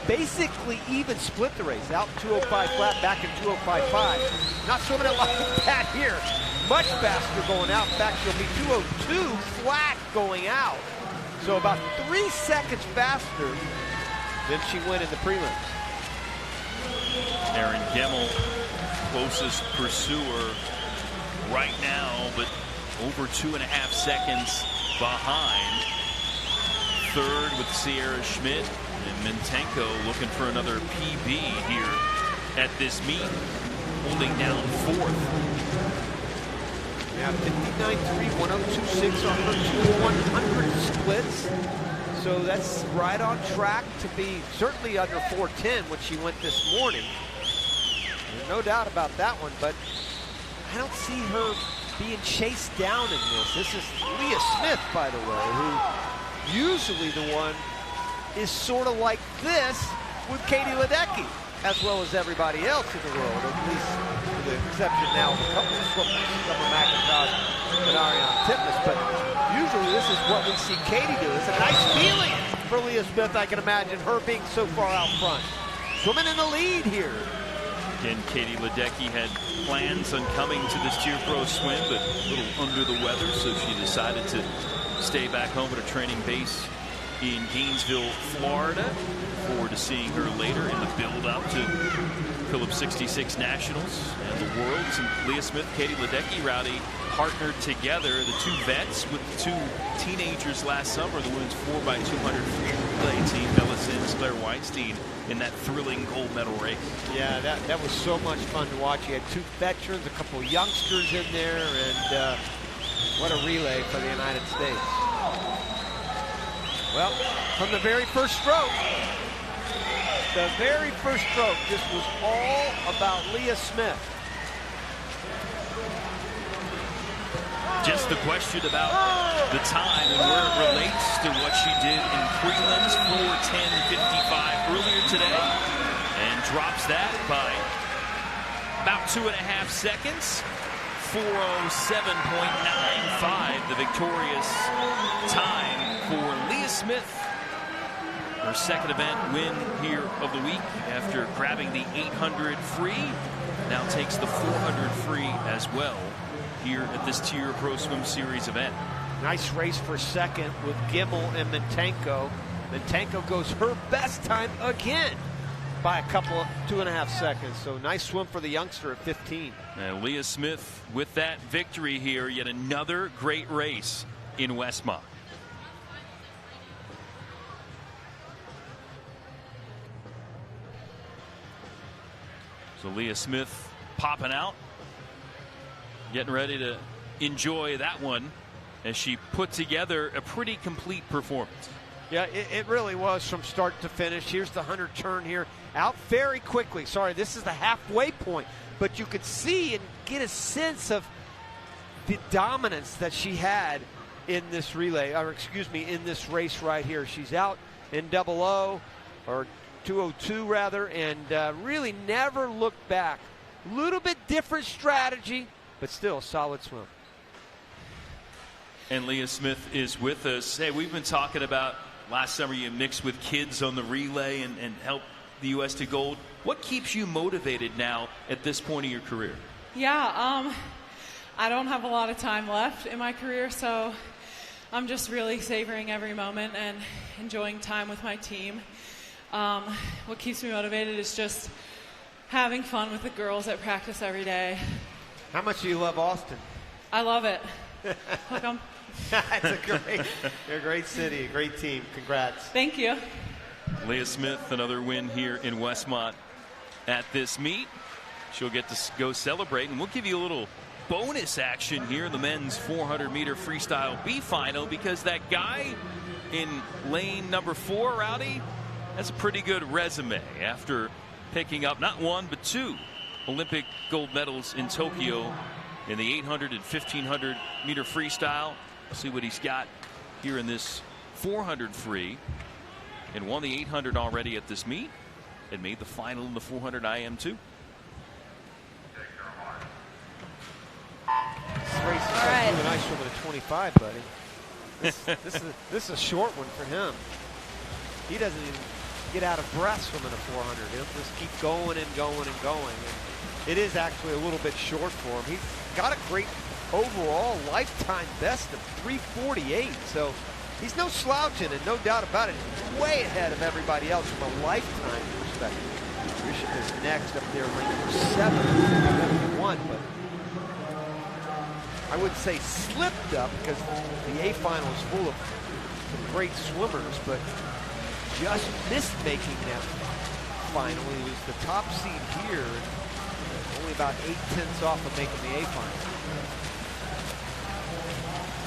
basically even split the race, out 205 flat, back in 205.5. Not swimming it like that here. Much faster going out. In fact, she'll be 202 flat going out. So about 3 seconds faster than she went in the prelims. Erin Gemmel, closest pursuer right now, but over 2.5 seconds behind. 3rd with Sierra Schmidt, and Mintenko looking for another PB here at this meet, holding down 4th. Yeah, 59.3, 102.6 on her 2 100 splits. So that's right on track to be certainly under 4:10 when she went this morning. There's no doubt about that one, but I don't see her being chased down in this. This is Leah Smith, by the way, who usually the one is sort of like this with Katie Ledecky, as well as everybody else in the world, at least with the exception now of a couple of swimmers, Summer McIntosh and Ariane Titmus, but usually this is what we see Katie do. It's a nice feeling for Leah Smith. I can imagine her being so far out front. Swimming in the lead here. Again, Katie Ledecky had plans on coming to this Tier Pro swim, but a little under the weather, so she decided to stay back home at her training base in Gainesville, Florida. Forward to seeing her later in the build-up to Phillips 66 Nationals and the Worlds. And Leah Smith, Katie Ledecky, Rowdy, partnered together, the 2 vets with the 2 teenagers last summer, the women's 4x200 relay team, Bella Sims, Claire Weinstein, in that thrilling gold medal race. Yeah, that was so much fun to watch. You had 2 veterans, a couple of youngsters in there, and what a relay for the United States. Well, from the very first stroke, this was all about Leah Smith. Just the question about the time and where it relates to what she did in prelims, 4:10.55 earlier today, and drops that by about 2.5 seconds. 4:07.95, the victorious time for Leah Smith. Her second event win here of the week after grabbing the 800 free. Now takes the 400 free as well here at this TYR Pro Swim Series event. Nice race for second with Gimmel and Mintenko. Mintenko goes her best time again by a couple of 2.5 seconds. So nice swim for the youngster at 15. And Leah Smith with that victory here. Yet another great race in Westmont. So Leah Smith popping out, getting ready to enjoy that one as she put together a pretty complete performance. Yeah, it really was from start to finish. Here's the 100 turn here. Out very quickly. Sorry, this is the halfway point. But you could see and get a sense of the dominance that she had in this relay, or excuse me, in this race right here. She's out in 00, or 202 rather, and really never looked back. A little bit different strategy, but still a solid swim. And Leah Smith is with us. Hey, we've been talking about last summer you mixed with kids on the relay and helped the U.S. to gold. What keeps you motivated now at this point of your career? Yeah, I don't have a lot of time left in my career, so I'm just really savoring every moment and enjoying time with my team. What keeps me motivated is just having fun with the girls at practice every day. How much do you love Austin? I love it. Hook 'em. You're a great city, a great team. Congrats. Thank you. Leah Smith, another win here in Westmont at this meet. She'll get to go celebrate, and we'll give you a little bonus action here in the men's 400-meter freestyle B final, because that guy in lane number 4, Rowdy, that's a pretty good resume after picking up not 1 but 2 Olympic gold medals in Tokyo in the 800 and 1500 meter freestyle. See what he's got here in this 400 free, and won the 800 already at this meet and made the final in the 400 IM2. This race is like a nice one with a 25, buddy. This is a short one for him. He doesn't even get out of breath swimming a 400. He'll just keep going and going and going. And it is actually a little bit short for him. He's got a great overall lifetime best of 3:48. So he's no slouching, and no doubt about it, he's way ahead of everybody else from a lifetime perspective. Bishop is next up there, lane number 7, 71, but I would say slipped up because the A final is full of some great swimmers, but just missed making that final. He was the top seed here, only about 8/10 off of making the A final.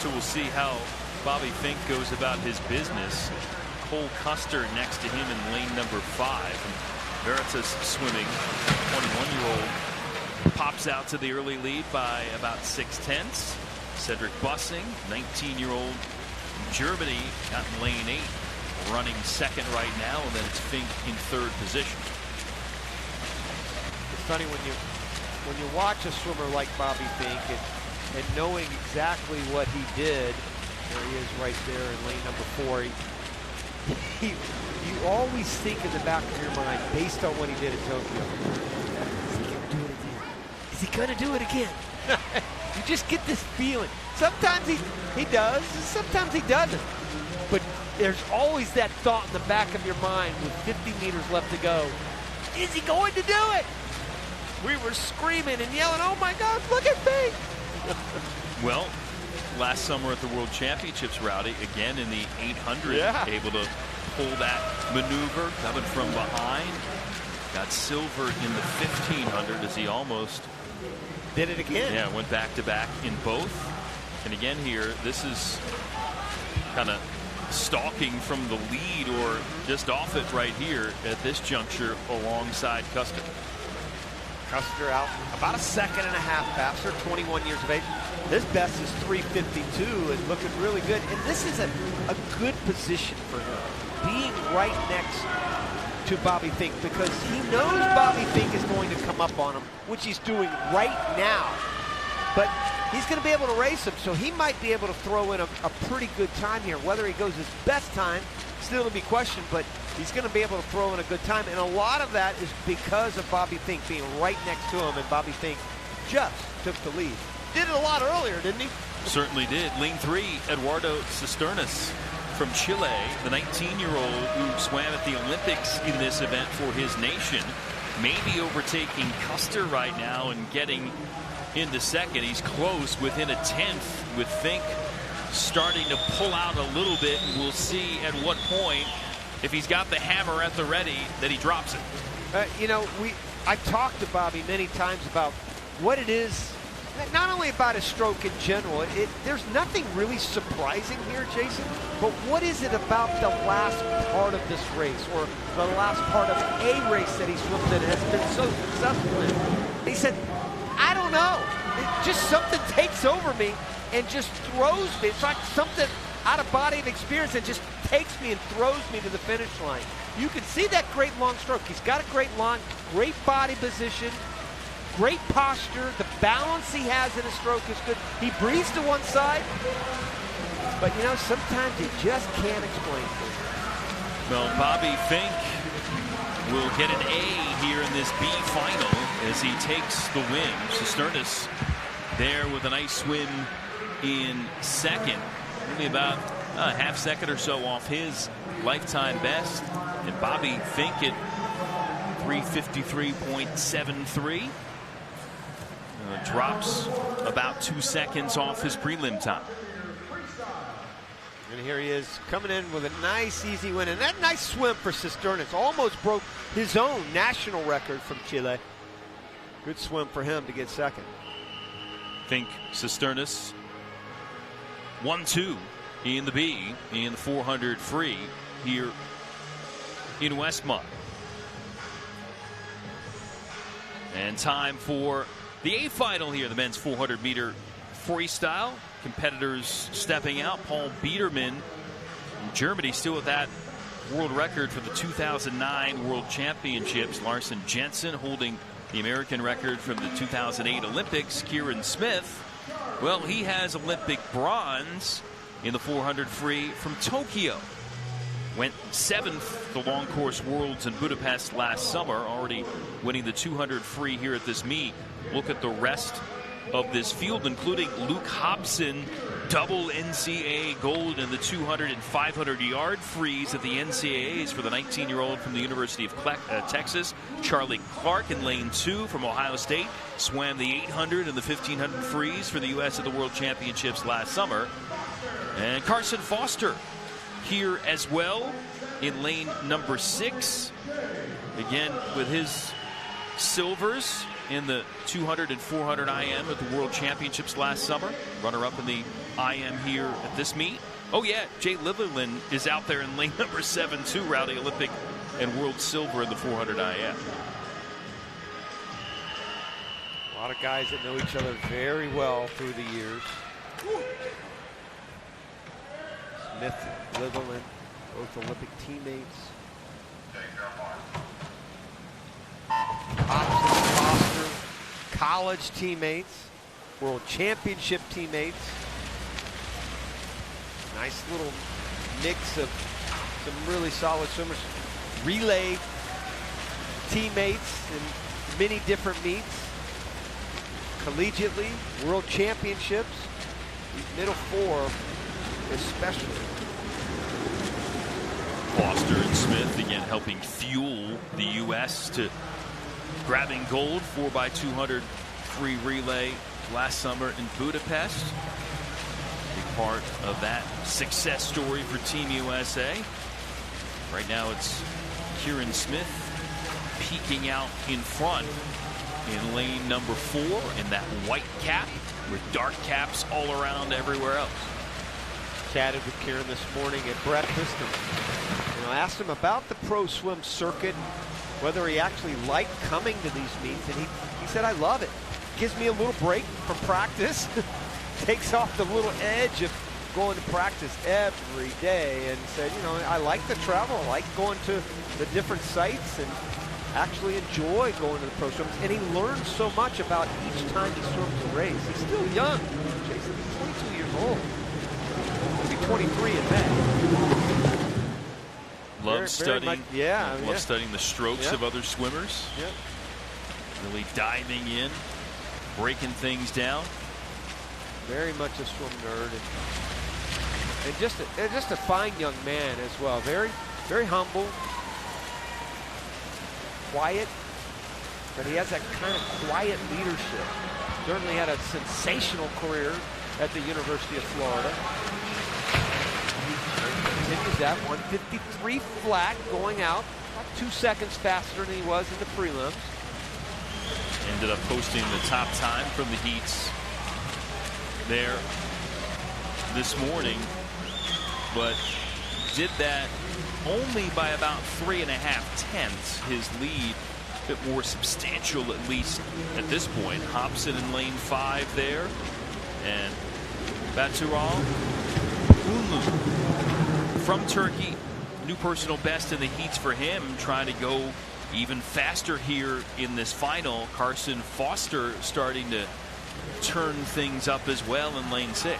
So we'll see how Bobby Fink goes about his business. Cole Custer next to him in lane number 5. Veritas swimming, 21-year-old, pops out to the early lead by about 6/10. Cedric Bussing, 19-year-old from Germany, got in lane 8, running second right now, and then it's Fink in 3rd position. It's funny when you watch a swimmer like Bobby Fink and knowing exactly what he did. There he is right there in lane number 4. You always think in the back of your mind, based on what he did at Tokyo, is he going to do it again? You just get this feeling. Sometimes he does, sometimes he doesn't. But there's always that thought in the back of your mind with 50 meters left to go. Is he going to do it? We were screaming and yelling, oh my gosh, look at me. Well, last summer at the World Championships, Rowdy, again in the 800, able to pull that maneuver, coming from behind. Got silver in the 1500 as he almost did it again. Yeah, went back to back in both. And again here, this is kind of stalking from the lead or just off it right here at this juncture alongside Custer. Custer out about a 1.5 seconds faster, 21 years of age. His best is 3:52 and looking really good. And this is a good position for him, being right next to Bobby Fink, because he knows Bobby Fink is going to come up on him, which he's doing right now. but he's going to be able to race him, so he might be able to throw in a pretty good time here. Whether he goes his best time, still to be questioned, but he's going to be able to throw in a good time, and a lot of that is because of Bobby Fink being right next to him, and Bobby Fink just took the lead. Did it a lot earlier, didn't he? Certainly did. Lane 3, Eduardo Cisternas from Chile, the 19-year-old who swam at the Olympics in this event for his nation. Maybe overtaking Custer right now and getting into second. He's close, within a tenth, with Fink starting to pull out a little bit. We'll see at what point, if he's got the hammer at the ready, that he drops it. You know, I've talked to Bobby many times about what it is, not only about his stroke in general. There's nothing really surprising here, Jason, but what is it about the last part of this race, or the last part of a race that he swims in, has been so successful in? He said, I don't know. Just something takes over me and just throws me. It's like something out of body of experience that just takes me and throws me to the finish line. You can see that great long stroke. He's got a great long, great body position, great posture. The balance he has in his stroke is good. He breathes to one side, but you know, sometimes you just can't explain things. Well, Bobby Fink will get an A here in this B final as he takes the win. Cisternas there with a nice swim in second. Only about a half second or so off his lifetime best. And Bobby Fink at 3:53.73. Drops about 2 seconds off his prelim time. And here he is coming in with a nice easy win, and that nice swim for Cisternas almost broke his own national record from Chile. Good swim for him to get second. Fink, Cisternas 1-2 in the B in the 400 free here in Westmont. And time for the A final here, the men's 400 meter freestyle. Competitors stepping out. Paul Biedermann from Germany still with that world record for the 2009 World Championships. Larson Jensen holding the American record from the 2008 Olympics. Kieran Smith, well, he has Olympic bronze in the 400 free from Tokyo. Went 7th the long course worlds in Budapest last summer, already winning the 200 free here at this meet. Look at the rest of this field, including Luke Hobson, double NCAA gold in the 200 and 500 yard frees at the NCAAs for the 19-year-old from the University of Texas. Charlie Clark in lane 2 from Ohio State swam the 800 and the 1500 frees for the U.S. at the World Championships last summer. And Carson Foster here as well in lane number 6, again with his silvers in the 200 and 400 IM at the World Championships last summer. Runner-up in the IM here at this meet. Oh yeah, Jay Liverland is out there in lane number 7 too, rowdy Olympic and world silver in the 400 IM. A lot of guys that know each other very well through the years. Smith, Liverland, both Olympic teammates. Hobson, Foster, college teammates, World Championship teammates. Nice little mix of some really solid swimmers. Relay teammates in many different meets. Collegiately, World Championships, these middle 4 especially. Foster and Smith again helping fuel the U.S. to grabbing gold 4x200 free relay last summer in Budapest. Big part of that success story for Team USA. Right now it's Kieran Smith peeking out in front in lane number 4 in that white cap with dark caps all around everywhere else. Chatted with Kieran this morning at breakfast and asked him about the pro swim circuit, whether he actually liked coming to these meets, and he said, I love it. Gives me a little break from practice. Takes off the little edge of going to practice every day, and said, I like the travel. I like going to the different sites, and actually enjoy going to the pro swims, and he learns so much about each time he swims a race. He's still young, Jason. He's 22 years old. He'll be 23 in May. Love studying. Love studying the strokes of other swimmers. Yep. Really diving in, breaking things down. Very much a swim nerd, and just a fine young man as well. Very, very humble, quiet, but he has that kind of quiet leadership. Certainly had a sensational career at the University of Florida. Continues that 153 flat, going out about 2 seconds faster than he was in the prelims. Ended up posting the top time from the heats there this morning, but did that only by about 3.5 tenths. His lead a bit more substantial, at least at this point. Hobson in lane 5 there, and Batural Unlu from Turkey, new personal best in the heats for him, trying to go even faster here in this final. Carson Foster starting to turn things up as well in lane 6.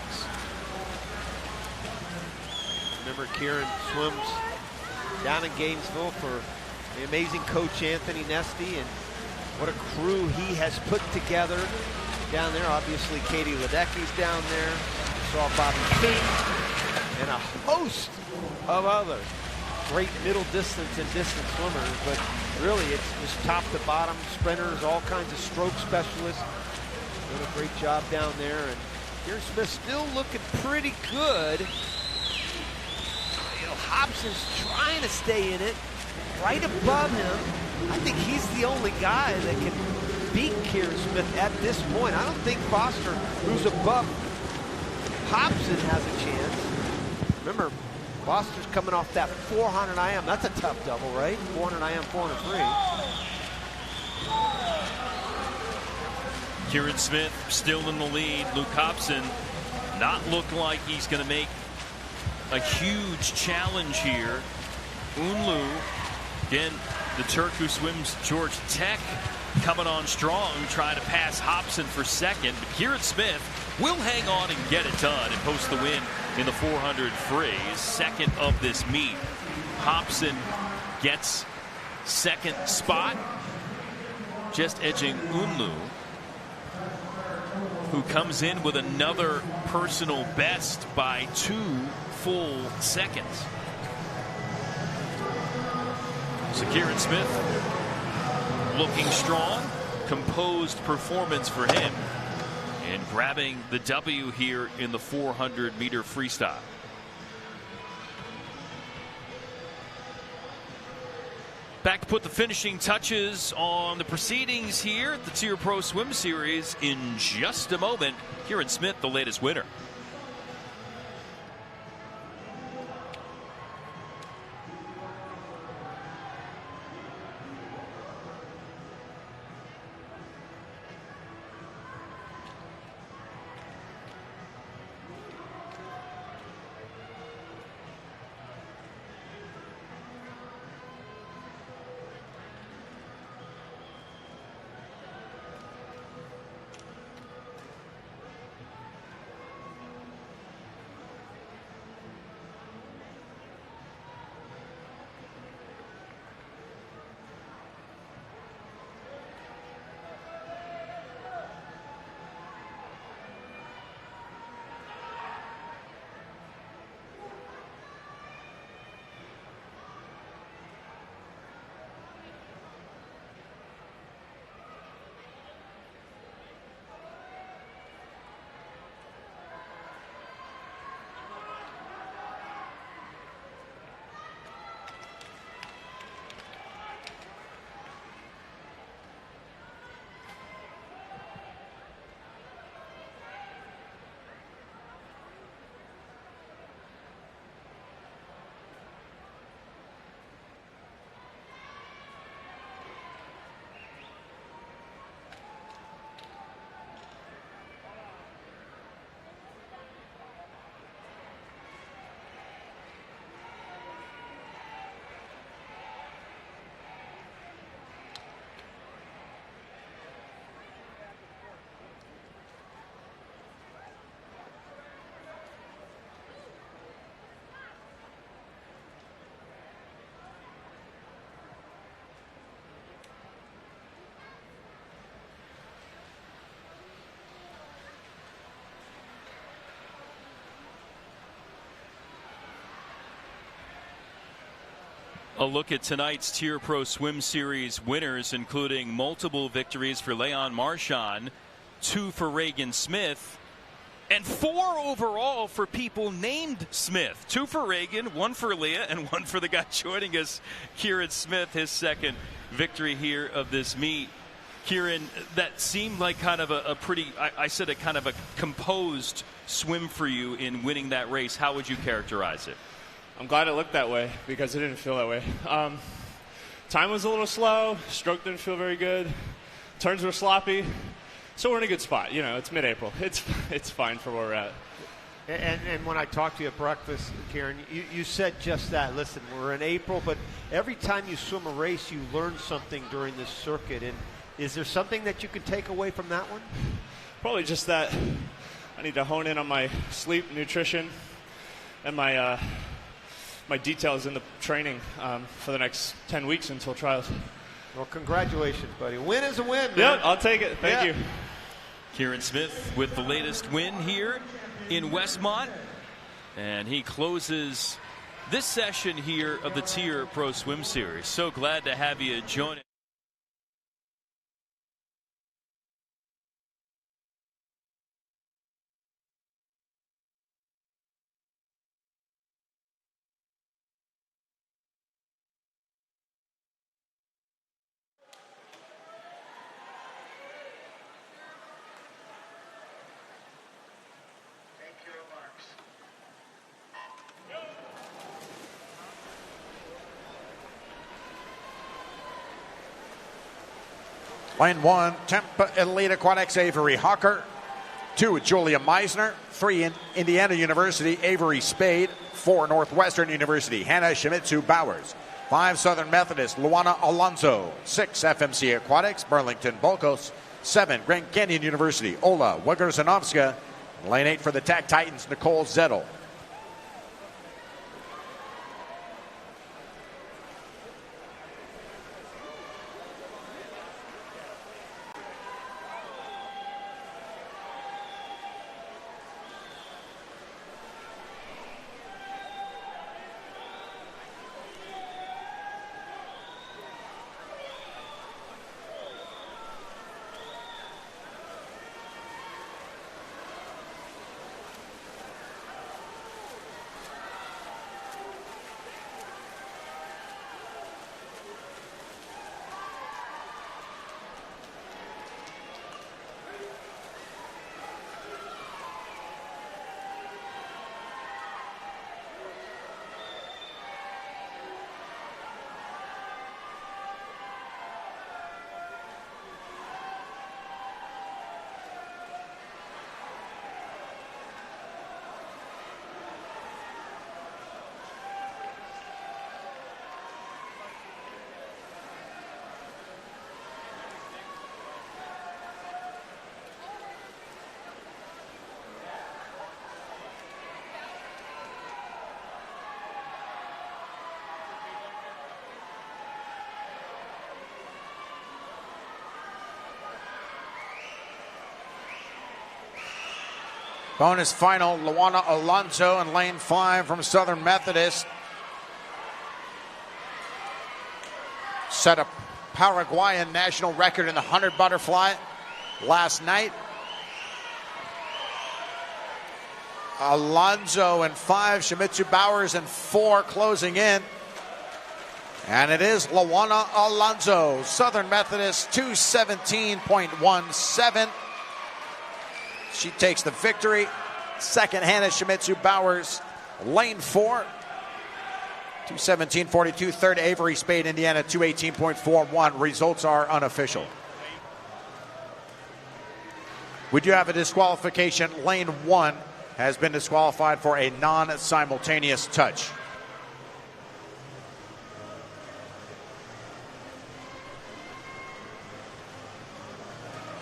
Remember, Kieran swims down in Gainesville for the amazing coach Anthony Nesty, and what a crew he has put together down there. Obviously, Katie Ledecky's down there. Saw Bobby Fink and a host of other great middle distance and distance swimmers, but really it's just top to bottom sprinters, all kinds of stroke specialists. Doing a great job down there, and Kieran Smith still looking pretty good. You know, Hobson's trying to stay in it. Right above him, I think he's the only guy that can beat Kieran Smith at this point. I don't think Foster, who's above Hobson, has a chance. Remember, Foster's coming off that 400 IM. That's a tough double, right? 400 IM, 403. Kieran Smith still in the lead. Luke Hobson not looking like he's going to make a huge challenge here. Unlu, again, the Turk who swims Georgia Tech, coming on strong, trying to pass Hobson for second. But Kieran Smith will hang on and get it done and post the win in the 400 free. His second of this meet. Hobson gets second spot, just edging Unlu, who comes in with another personal best by 2 full seconds. So Kieran Smith looking strong, composed performance for him, and grabbing the W here in the 400-meter freestyle. Back to put the finishing touches on the proceedings here at the TYR Pro Swim Series in just a moment. Kieran Smith, the latest winner. A look at tonight's TYR Pro Swim Series winners, including multiple victories for Leon Marchand, 2 for Reagan Smith, and 4 overall for people named Smith. 2 for Reagan, 1 for Leah, and 1 for the guy joining us, Kieran Smith, his second victory here of this meet. Kieran, that seemed like kind of a pretty, I said a kind of a composed swim for you in winning that race. How would you characterize it? I'm glad it looked that way because it didn't feel that way. Time was a little slow. Stroke didn't feel very good. Turns were sloppy. So we're in a good spot. You know, it's mid-April. It's fine for where we're at. And when I talked to you at breakfast, Kieran, you said just that. Listen, we're in April, but every time you swim a race, you learn something during this circuit. And is there something that you could take away from that one? Probably just that I need to hone in on my sleep, nutrition, and my details in the training for the next 10 weeks until trials. Well, congratulations, buddy. Win is a win, man. Yeah, I'll take it. Thank you. Kieran Smith with the latest win here in Westmont. And he closes this session here of the TYR Pro Swim Series. So glad to have you join us. Lane 1, Tampa Elite Aquatics, Avery Hawker. 2, Julia Meisner. 3, Indiana University, Avery Spade. 4, Northwestern University, Hannah Shimizu Bowers. 5, Southern Methodist, Luana Alonso. 6, FMC Aquatics, Burlington Bolkos. 7, Grand Canyon University, Ola Wigorzanovska. Lane 8 for the Tech Titans, Nicole Zettel. Bonus final, Luana Alonso in lane 5 from Southern Methodist. Set a Paraguayan national record in the 100 butterfly last night. Alonso in 5, Shimizu Bowers in 4 closing in. And it is Luana Alonso, Southern Methodist, 217.17. She takes the victory. Second, Hannah Shimizu Bowers, lane 4, 217.42. Third, Avery Spade, Indiana, 218.41. Results are unofficial. We do have a disqualification. Lane 1 has been disqualified for a non-simultaneous touch.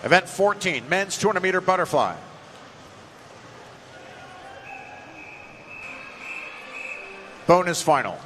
Event 14, men's 200-meter butterfly. Bonus final.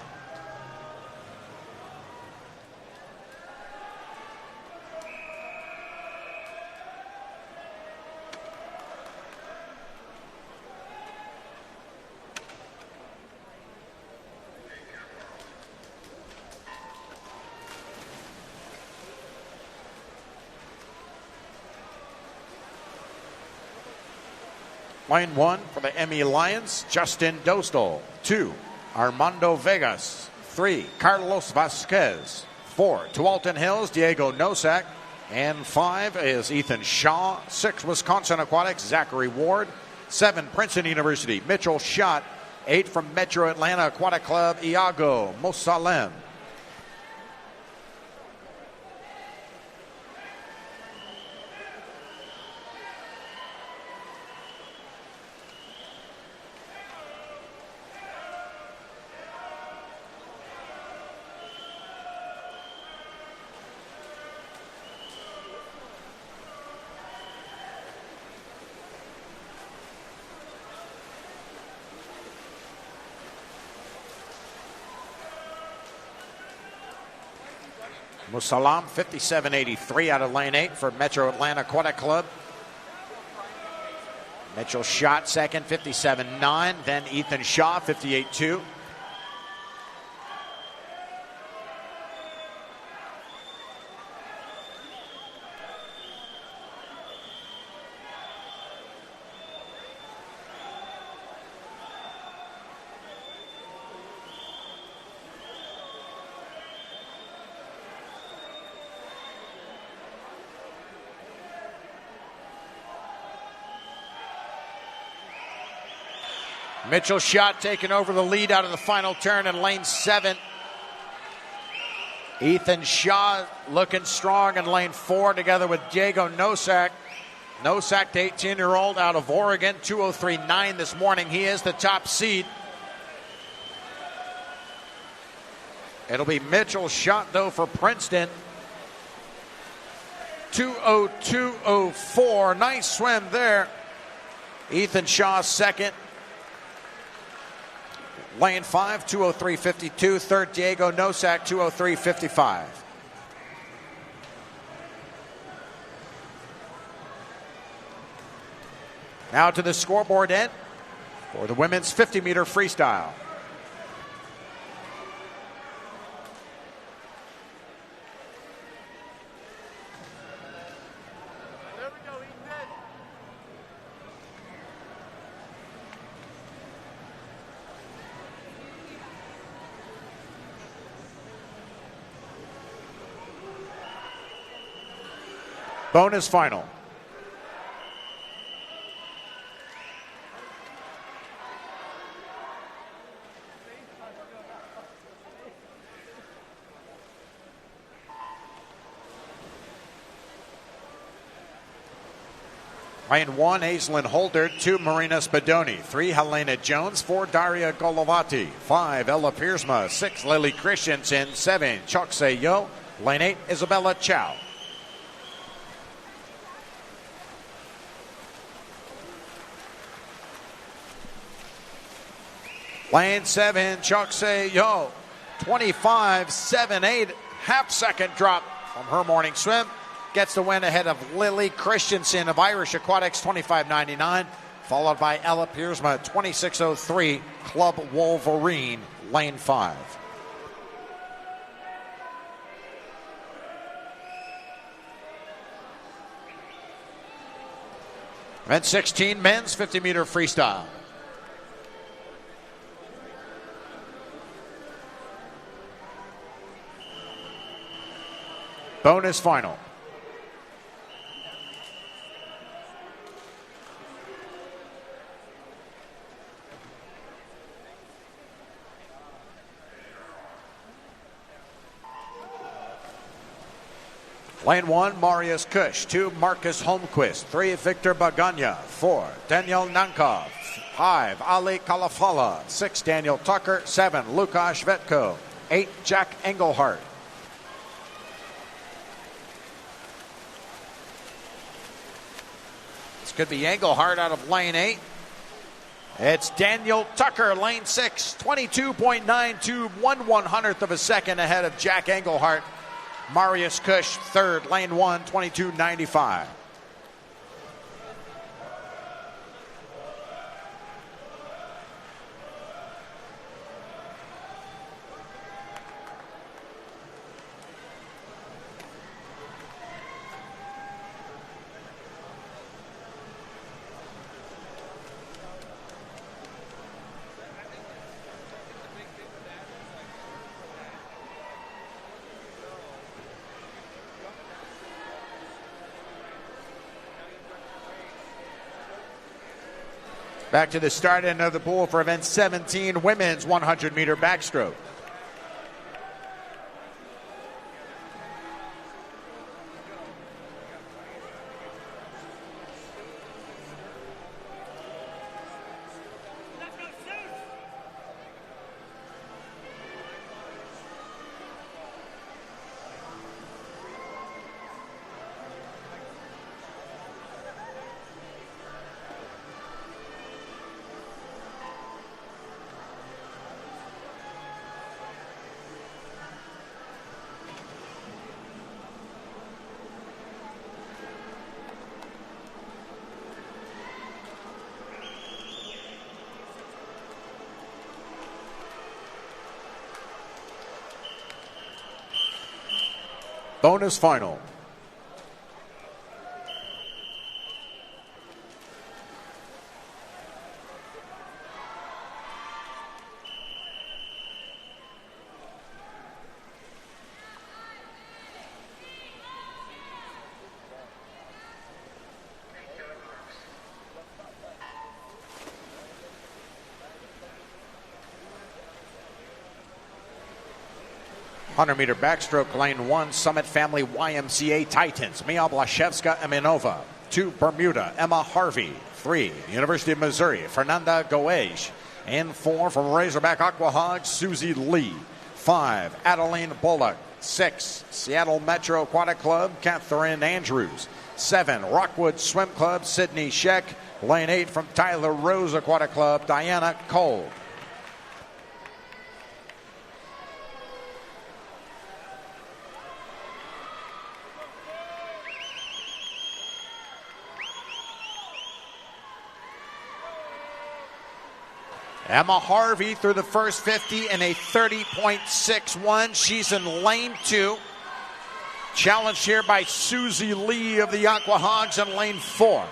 Lane 1 for the Emmy Lions, Justin Dostal. 2, Armando Vegas. 3, Carlos Vasquez. 4, Tualatin Hills, Diego Nosak. And 5 is Ethan Shaw. 6, Wisconsin Aquatics, Zachary Ward. 7, Princeton University, Mitchell Schott. 8 from Metro Atlanta Aquatic Club, Iago Mosalem. Musalam, 57.83 out of lane 8 for Metro Atlanta Aquatic Club. Mitchell Schott second, 57.9. Then Ethan Shaw, 58.2. Mitchell Schott taking over the lead out of the final turn in lane 7. Ethan Shaw looking strong in lane 4 together with Diego Nosak. Nosak, the 18-year-old out of Oregon, 2:03.9 this morning. He is the top seed. It'll be Mitchell Schott, though, for Princeton. 2:02.04. Nice swim there. Ethan Shaw second. Lane 5, 2:03.52. Third, Diego Nosak, 2:03.55. Now to the scoreboard end for the women's 50-meter freestyle. Bonus final. Lane 1, Aislinn Holder. 2, Marina Spadoni. 3, Helena Jones. 4, Daria Golovati. 5, Ella Piersma. 6, Lily Christensen. 7, Chokse Yo. Lane 8, Isabella Chow. Lane 7, Chokse Yo, 25.78, half-second drop from her morning swim. Gets the win ahead of Lily Christensen of Irish Aquatics, 25.99, followed by Ella Piersma, 26.03, Club Wolverine, lane 5. Event 16, men's 50-meter freestyle. Bonus final. Lane 1, Marius Kush. 2, Marcus Holmquist. 3, Victor Baganya. 4, Daniel Nankov. 5, Ali Kalafala. 6, Daniel Tucker. 7, Lukasz Vetko. 8, Jack Engelhardt. Could be Engelhardt out of lane 8. It's Daniel Tucker, lane 6, 22.92, 1/100th of a second ahead of Jack Engelhardt. Marius Kush, third, lane 1, 22.95. Back to the start end of the pool for event 17, women's 100-meter backstroke. Bonus final. Meter backstroke, lane 1, Summit Family YMCA Titans, Mia Blaszewska Eminova. 2, Bermuda, Emma Harvey. 3, University of Missouri, Fernanda Goege. And 4, from Razorback Aquahawks, Susie Lee. 5, Adeline Bullock. 6, Seattle Metro Aquatic Club, Catherine Andrews. 7, Rockwood Swim Club, Sydney Scheck. Lane 8, from Tyler Rose Aquatic Club, Diana Cole. Emma Harvey through the first 50 in a 30.61. She's in lane 2. Challenged here by Susie Lee of the Aquahogs in lane 4.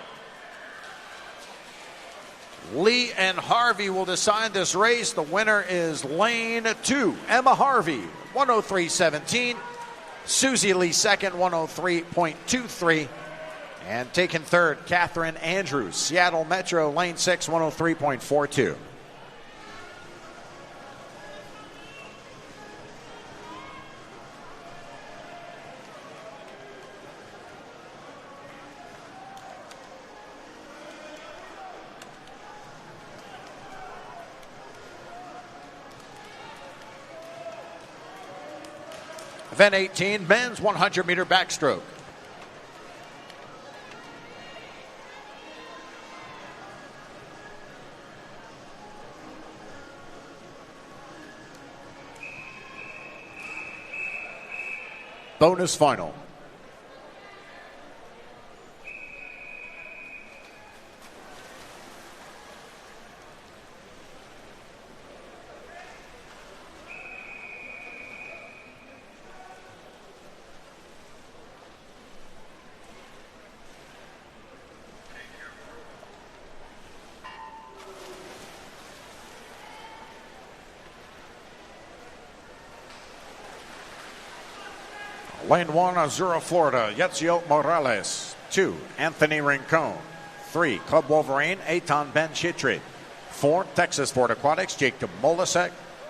Lee and Harvey will decide this race. The winner is lane 2. Emma Harvey, 103.17. Susie Lee second, 103.23. And taking third, Catherine Andrews, Seattle Metro, lane 6, 103.42. Event 18, men's 100-meter backstroke. Bonus final. Lane 1, Azura, Florida, Yetzio Morales. 2, Anthony Rincon. 3, Club Wolverine, Eitan Ben Chitri. 4, Texas Ford Aquatics, Jacob Molasek.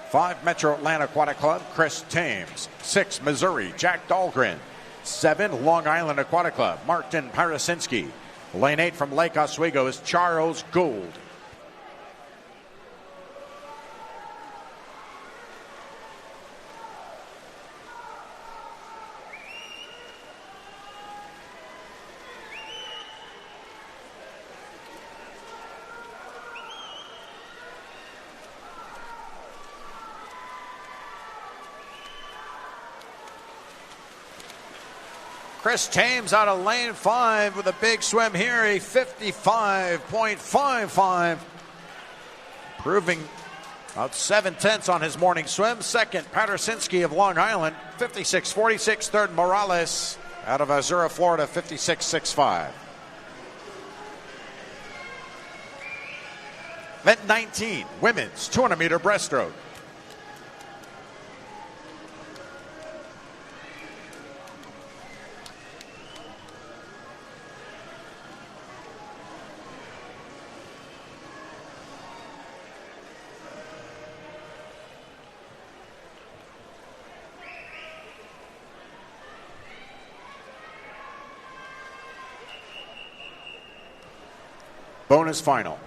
5, Metro Atlanta Aquatic Club, Chris Thames. 6, Missouri, Jack Dahlgren. 7, Long Island Aquatic Club, Martin Parasinski. Lane 8 from Lake Oswego is Charles Gould. Chris Thames out of lane 5 with a big swim here, a 55.55. Proving about 7/10 on his morning swim. Second, Patersinski of Long Island, 56.46. Third, Morales out of Azura, Florida, 56.65. Event 19, women's 200-meter breaststroke. Bonus final.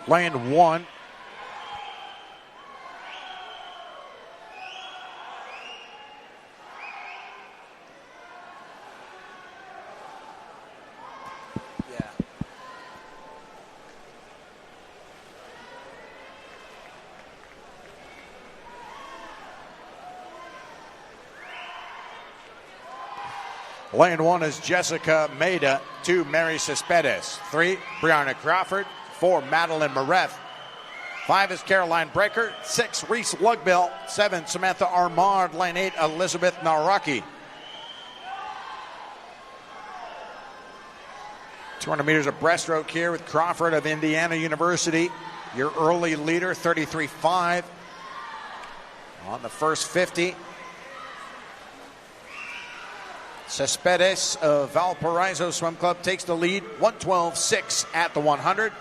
Lane 1. Lane 1 is Jessica Maida. 2, Mary Cespedes. 3, Brianna Crawford. 4, Madeline Moretz. 5 is Caroline Breaker. 6, Reese Lugbill. 7, Samantha Armand. Lane 8, Elizabeth Naraki. 200 meters of breaststroke here with Crawford of Indiana University. Your early leader, 33.5 on the first 50. Cespedes of Valparaiso Swim Club takes the lead, 1:12.6 at the 100.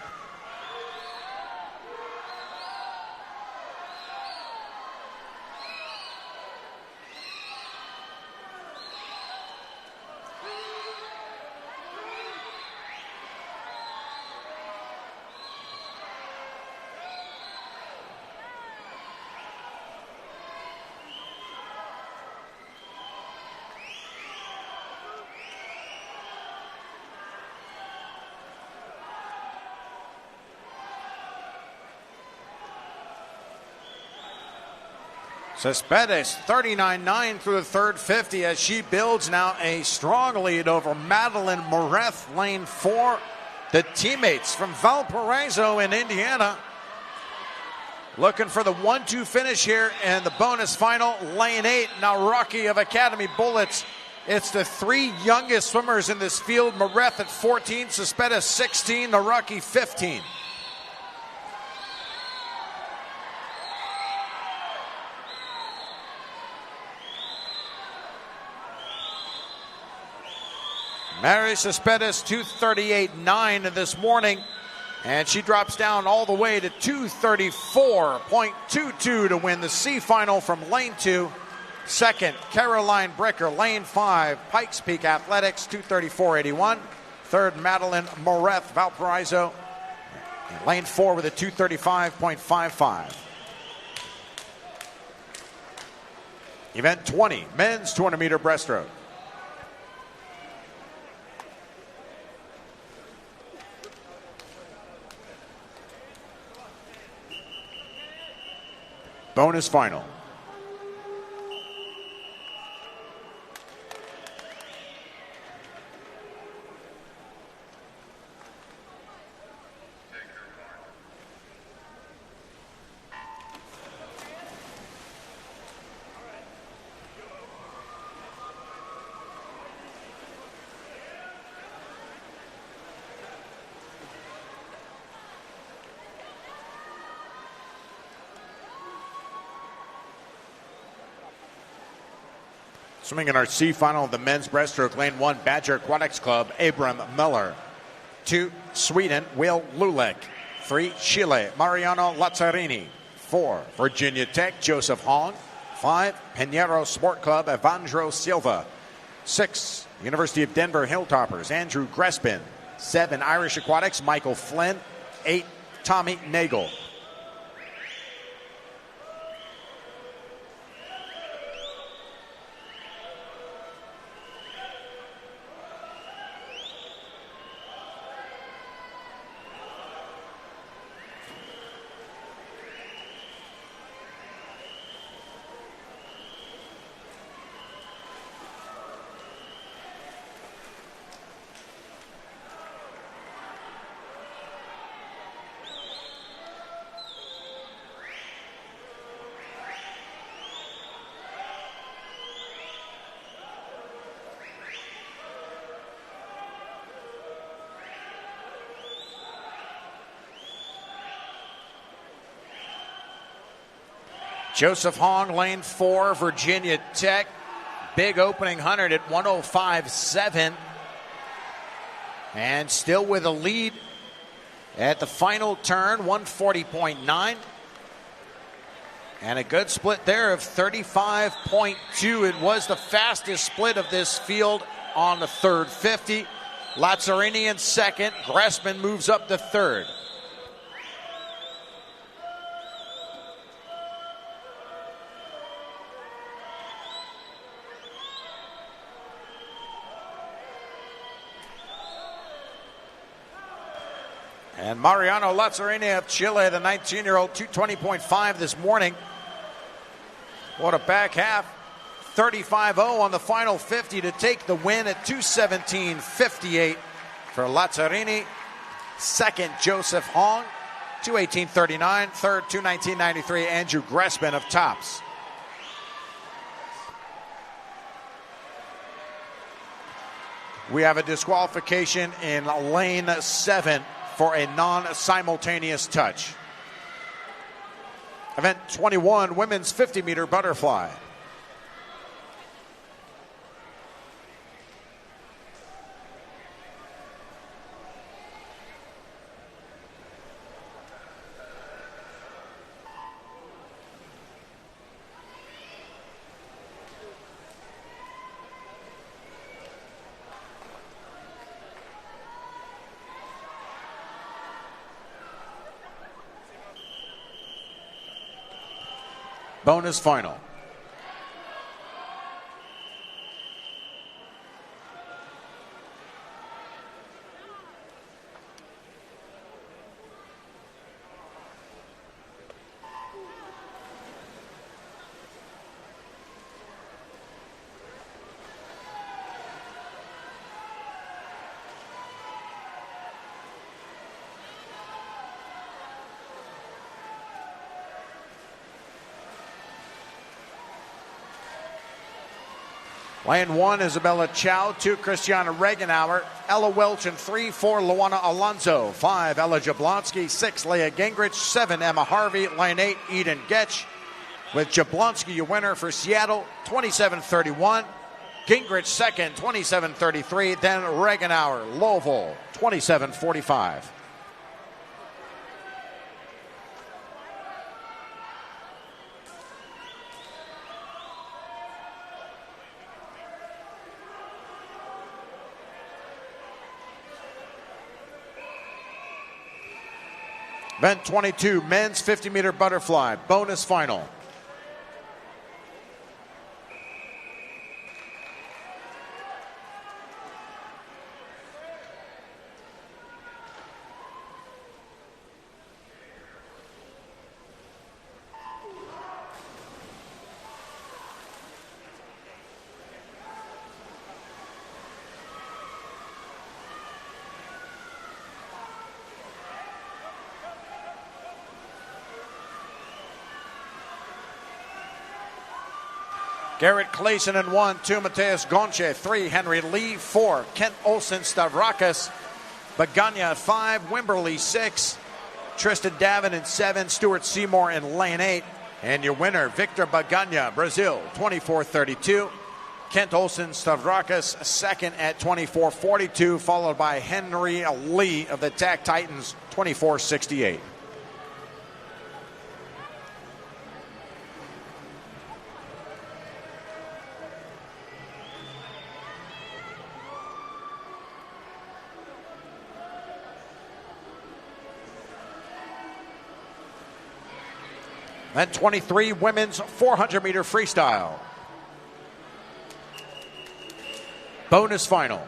Cespedes 39.9 through the third 50 as she builds now a strong lead over Madeline Moretz, lane 4. The teammates from Valparaiso in Indiana looking for the 1-2 finish here in the bonus final. Lane 8, Naraki of Academy Bullets. It's the 3 youngest swimmers in this field. Moretz at 14, Cespedes 16, Naraki 15. Mary Cespedes 2:38.9 this morning, and she drops down all the way to 2:34.22 to win the C final from lane 2. Second, Caroline Bricker, lane 5, Pikes Peak Athletics 2:34.81. Third, Madeline Moretz, Valparaiso, and lane 4 with a 2:35.55. Event 20, men's 200-meter breaststroke. Bonus final. Swimming in our C final of the men's breaststroke, lane 1, Badger Aquatics Club, Abram Miller. 2, Sweden, Will Lulek. 3, Chile, Mariano Lazzarini. 4, Virginia Tech, Joseph Hong. 5, Pinheiro Sport Club, Evandro Silva. 6, University of Denver Hilltoppers, Andrew Grespin. 7, Irish Aquatics, Michael Flynn. 8, Tommy Nagel. Joseph Hong, lane 4, Virginia Tech. Big opening 100 at 105.7. And still with a lead at the final turn, 140.9. And a good split there of 35.2. It was the fastest split of this field on the third 50. Lazzarini in second. Gressman moves up to third. And Mariano Lazzarini of Chile, the 19-year-old, 220.5 this morning. What a back half. 35-0 on the final 50 to take the win at 217.58 for Lazzarini. Second, Joseph Hong, 218.39. Third, 219.93, Andrew Gressman of Tops. We have a disqualification in lane 7 for a non-simultaneous touch. Event 21, women's 50-meter butterfly. Bonus final. Lane 1, Isabella Chow. 2, Christiana Regenauer. Ella Welch in 3, 4, Luana Alonso. 5, Ella Jablonski. 6, Leah Gingrich. 7, Emma Harvey. Lane 8, Eden Getch. With Jablonski, your winner for Seattle, 27-31. Gingrich second, 27-33. Then Regenauer, Louisville, 27-45. Event 22, men's 50-meter butterfly, bonus final. Garrett Clayson in 1, 2, Mateus Gonche, 3, Henry Lee, 4, Kent Olsen, Stavrakis, Bagania 5, Wimberly 6, Tristan Davin in 7, Stuart Seymour in lane 8, and your winner, Victor Bagania, Brazil, 24-32. Kent Olsen, Stavrakis second at 24-42, followed by Henry Lee of the TAC Titans, 24-68. And 23, women's 400-meter freestyle. Bonus final.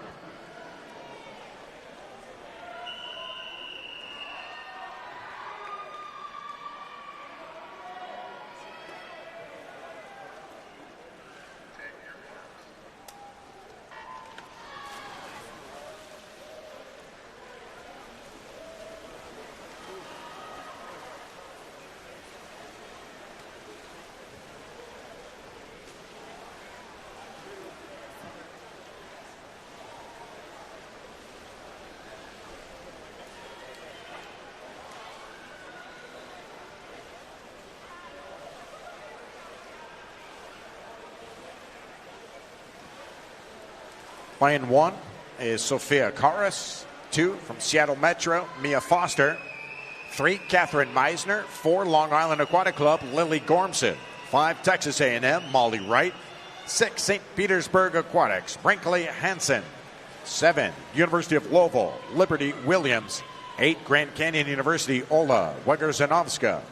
Lane 1 is Sophia Karas. 2 from Seattle Metro, Mia Foster. 3, Catherine Meisner. 4, Long Island Aquatic Club, Lily Gormson. 5, Texas A&M, Molly Wright. 6, St. Petersburg Aquatics, Brinkley Hansen. 7, University of Louisville, Liberty Williams. 8, Grand Canyon University, Ola Wegerzanovska.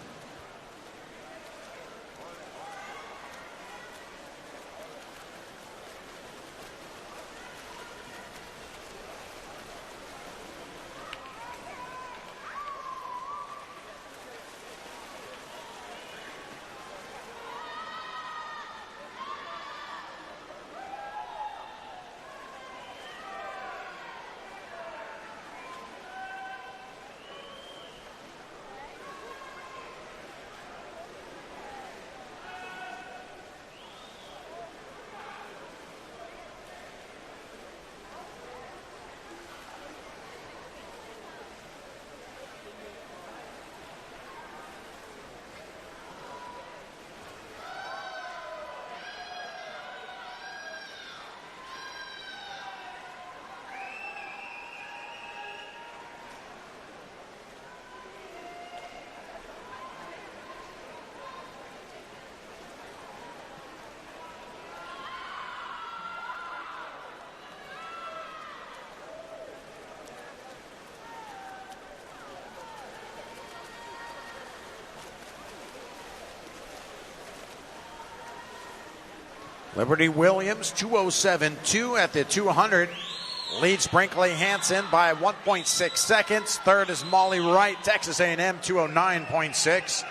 Liberty Williams, 2:07.2 at the 200. Leads Brinkley Hansen by 1.6 seconds. Third is Molly Wright, Texas A&M, 2:09.6.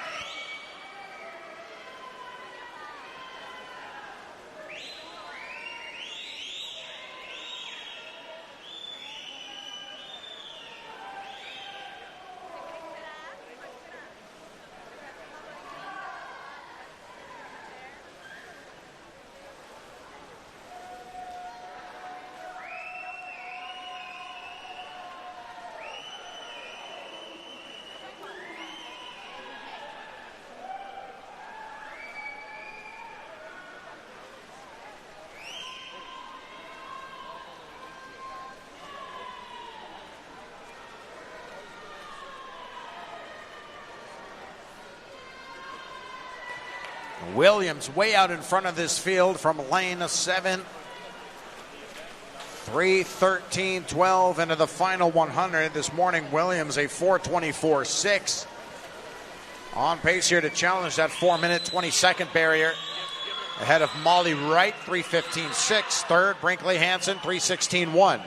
Williams way out in front of this field from lane 7. 3:13.12 into the final 100 this morning. Williams a 4:24.6. On pace here to challenge that 4-minute 20-second barrier. Ahead of Molly Wright, 3:15.6. Third, Brinkley Hansen, 3:16.1.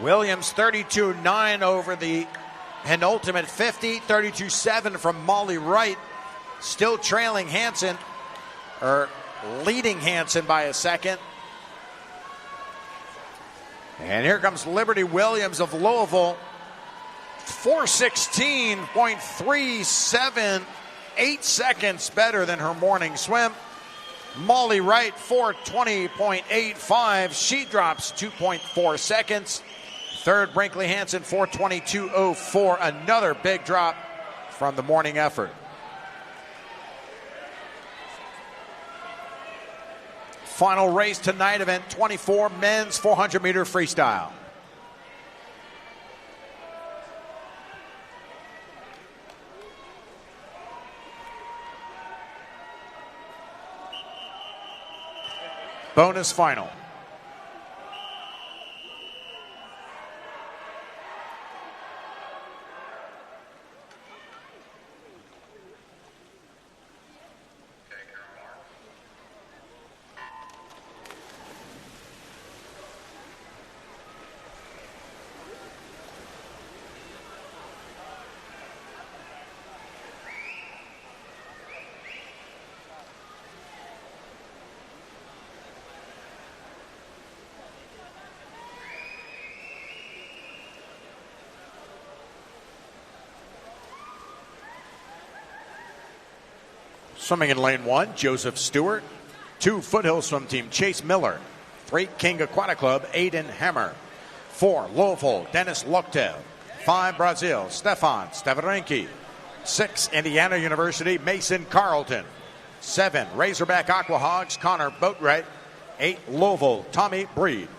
Williams 32.9 over the penultimate 50, 32.7 from Molly Wright. Still trailing Hansen, or leading Hansen by a second. And here comes Liberty Williams of Louisville. 4:16.37, 8 seconds better than her morning swim. Molly Wright, 4:20.85. She drops 2.4 seconds. Third, Brinkley Hansen, 4:22.04. Another big drop from the morning effort. Final race tonight, event 24, men's 400-meter freestyle. Bonus final. Swimming in lane 1, Joseph Stewart. 2, Foothill Swim Team, Chase Miller. 3, King Aquatic Club, Aiden Hammer. 4, Louisville, Dennis Loktev. 5, Brazil, Stefan Stavarenki. 6, Indiana University, Mason Carlton. 7, Razorback Aquahogs, Connor Boatwright. 8, Louisville, Tommy Breed.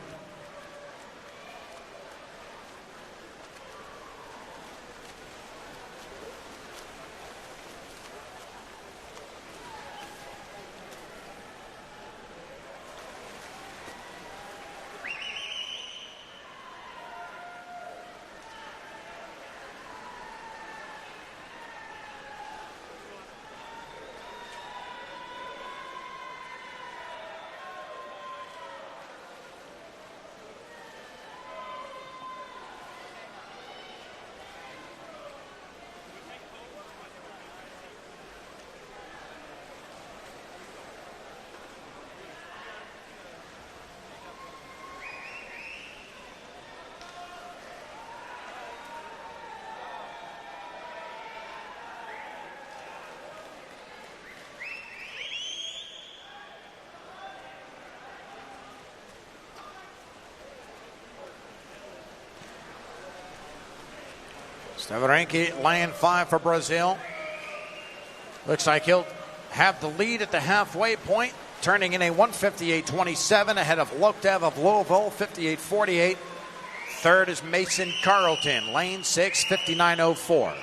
Stavarenki, lane 5 for Brazil. Looks like he'll have the lead at the halfway point, turning in a 158.27 ahead of Loktev of Louisville, 58.48. Third is Mason Carlton, lane 6, 59.04.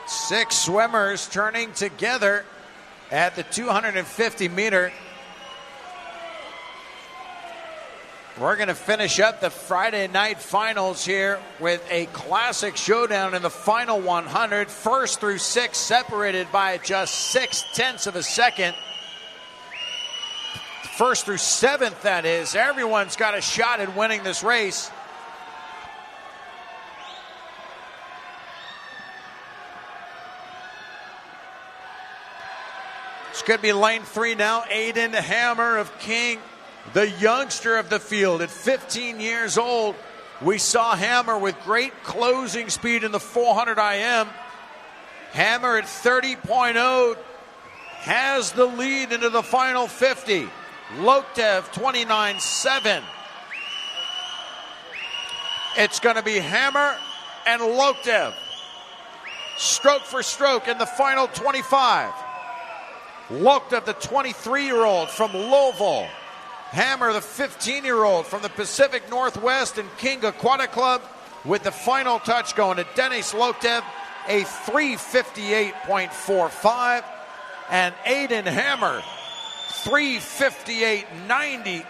Six swimmers turning together at the 250 meter. We're going to finish up the Friday night finals here with a classic showdown in the final 100. First through 6 separated by just 0.6 of a second. First through 7th, that is. Everyone's got a shot at winning this race. This could be lane 3 now. Aiden Hammer of King, the youngster of the field at 15 years old. We saw Hammer with great closing speed in the 400 IM. Hammer at 30.0 has the lead into the final 50. Loktev 29.7. It's going to be Hammer and Loktev, stroke for stroke in the final 25. Loktev, the 23-year-old from Louisville. Hammer, the 15-year-old from the Pacific Northwest, and King Aquatic Club with the final touch going to Denis Loktev, a 3:58.45. And Aiden Hammer, 3:58.90,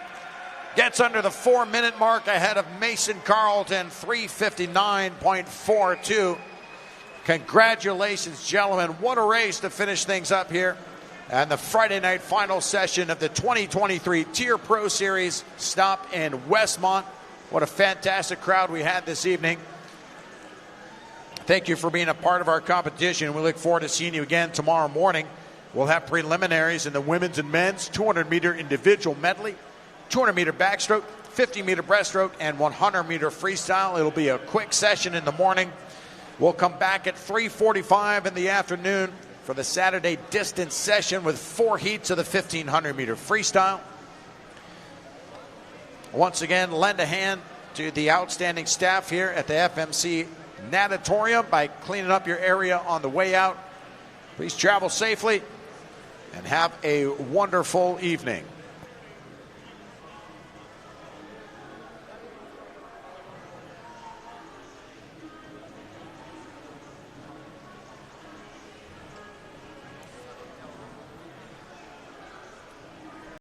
gets under the 4-minute mark ahead of Mason Carlton, 3:59.42. Congratulations, gentlemen. What a race to finish things up here. And the Friday night final session of the 2023 Tier Pro Series stop in Westmont. What a fantastic crowd we had this evening. Thank you for being a part of our competition. We look forward to seeing you again tomorrow morning. We'll have preliminaries in the women's and men's 200-meter individual medley, 200-meter backstroke, 50-meter breaststroke, and 100-meter freestyle. It'll be a quick session in the morning. We'll come back at 3:45 in the afternoon for the Saturday distance session with 4 heats of the 1,500-meter freestyle. Once again, lend a hand to the outstanding staff here at the FMC Natatorium by cleaning up your area on the way out. Please travel safely and have a wonderful evening.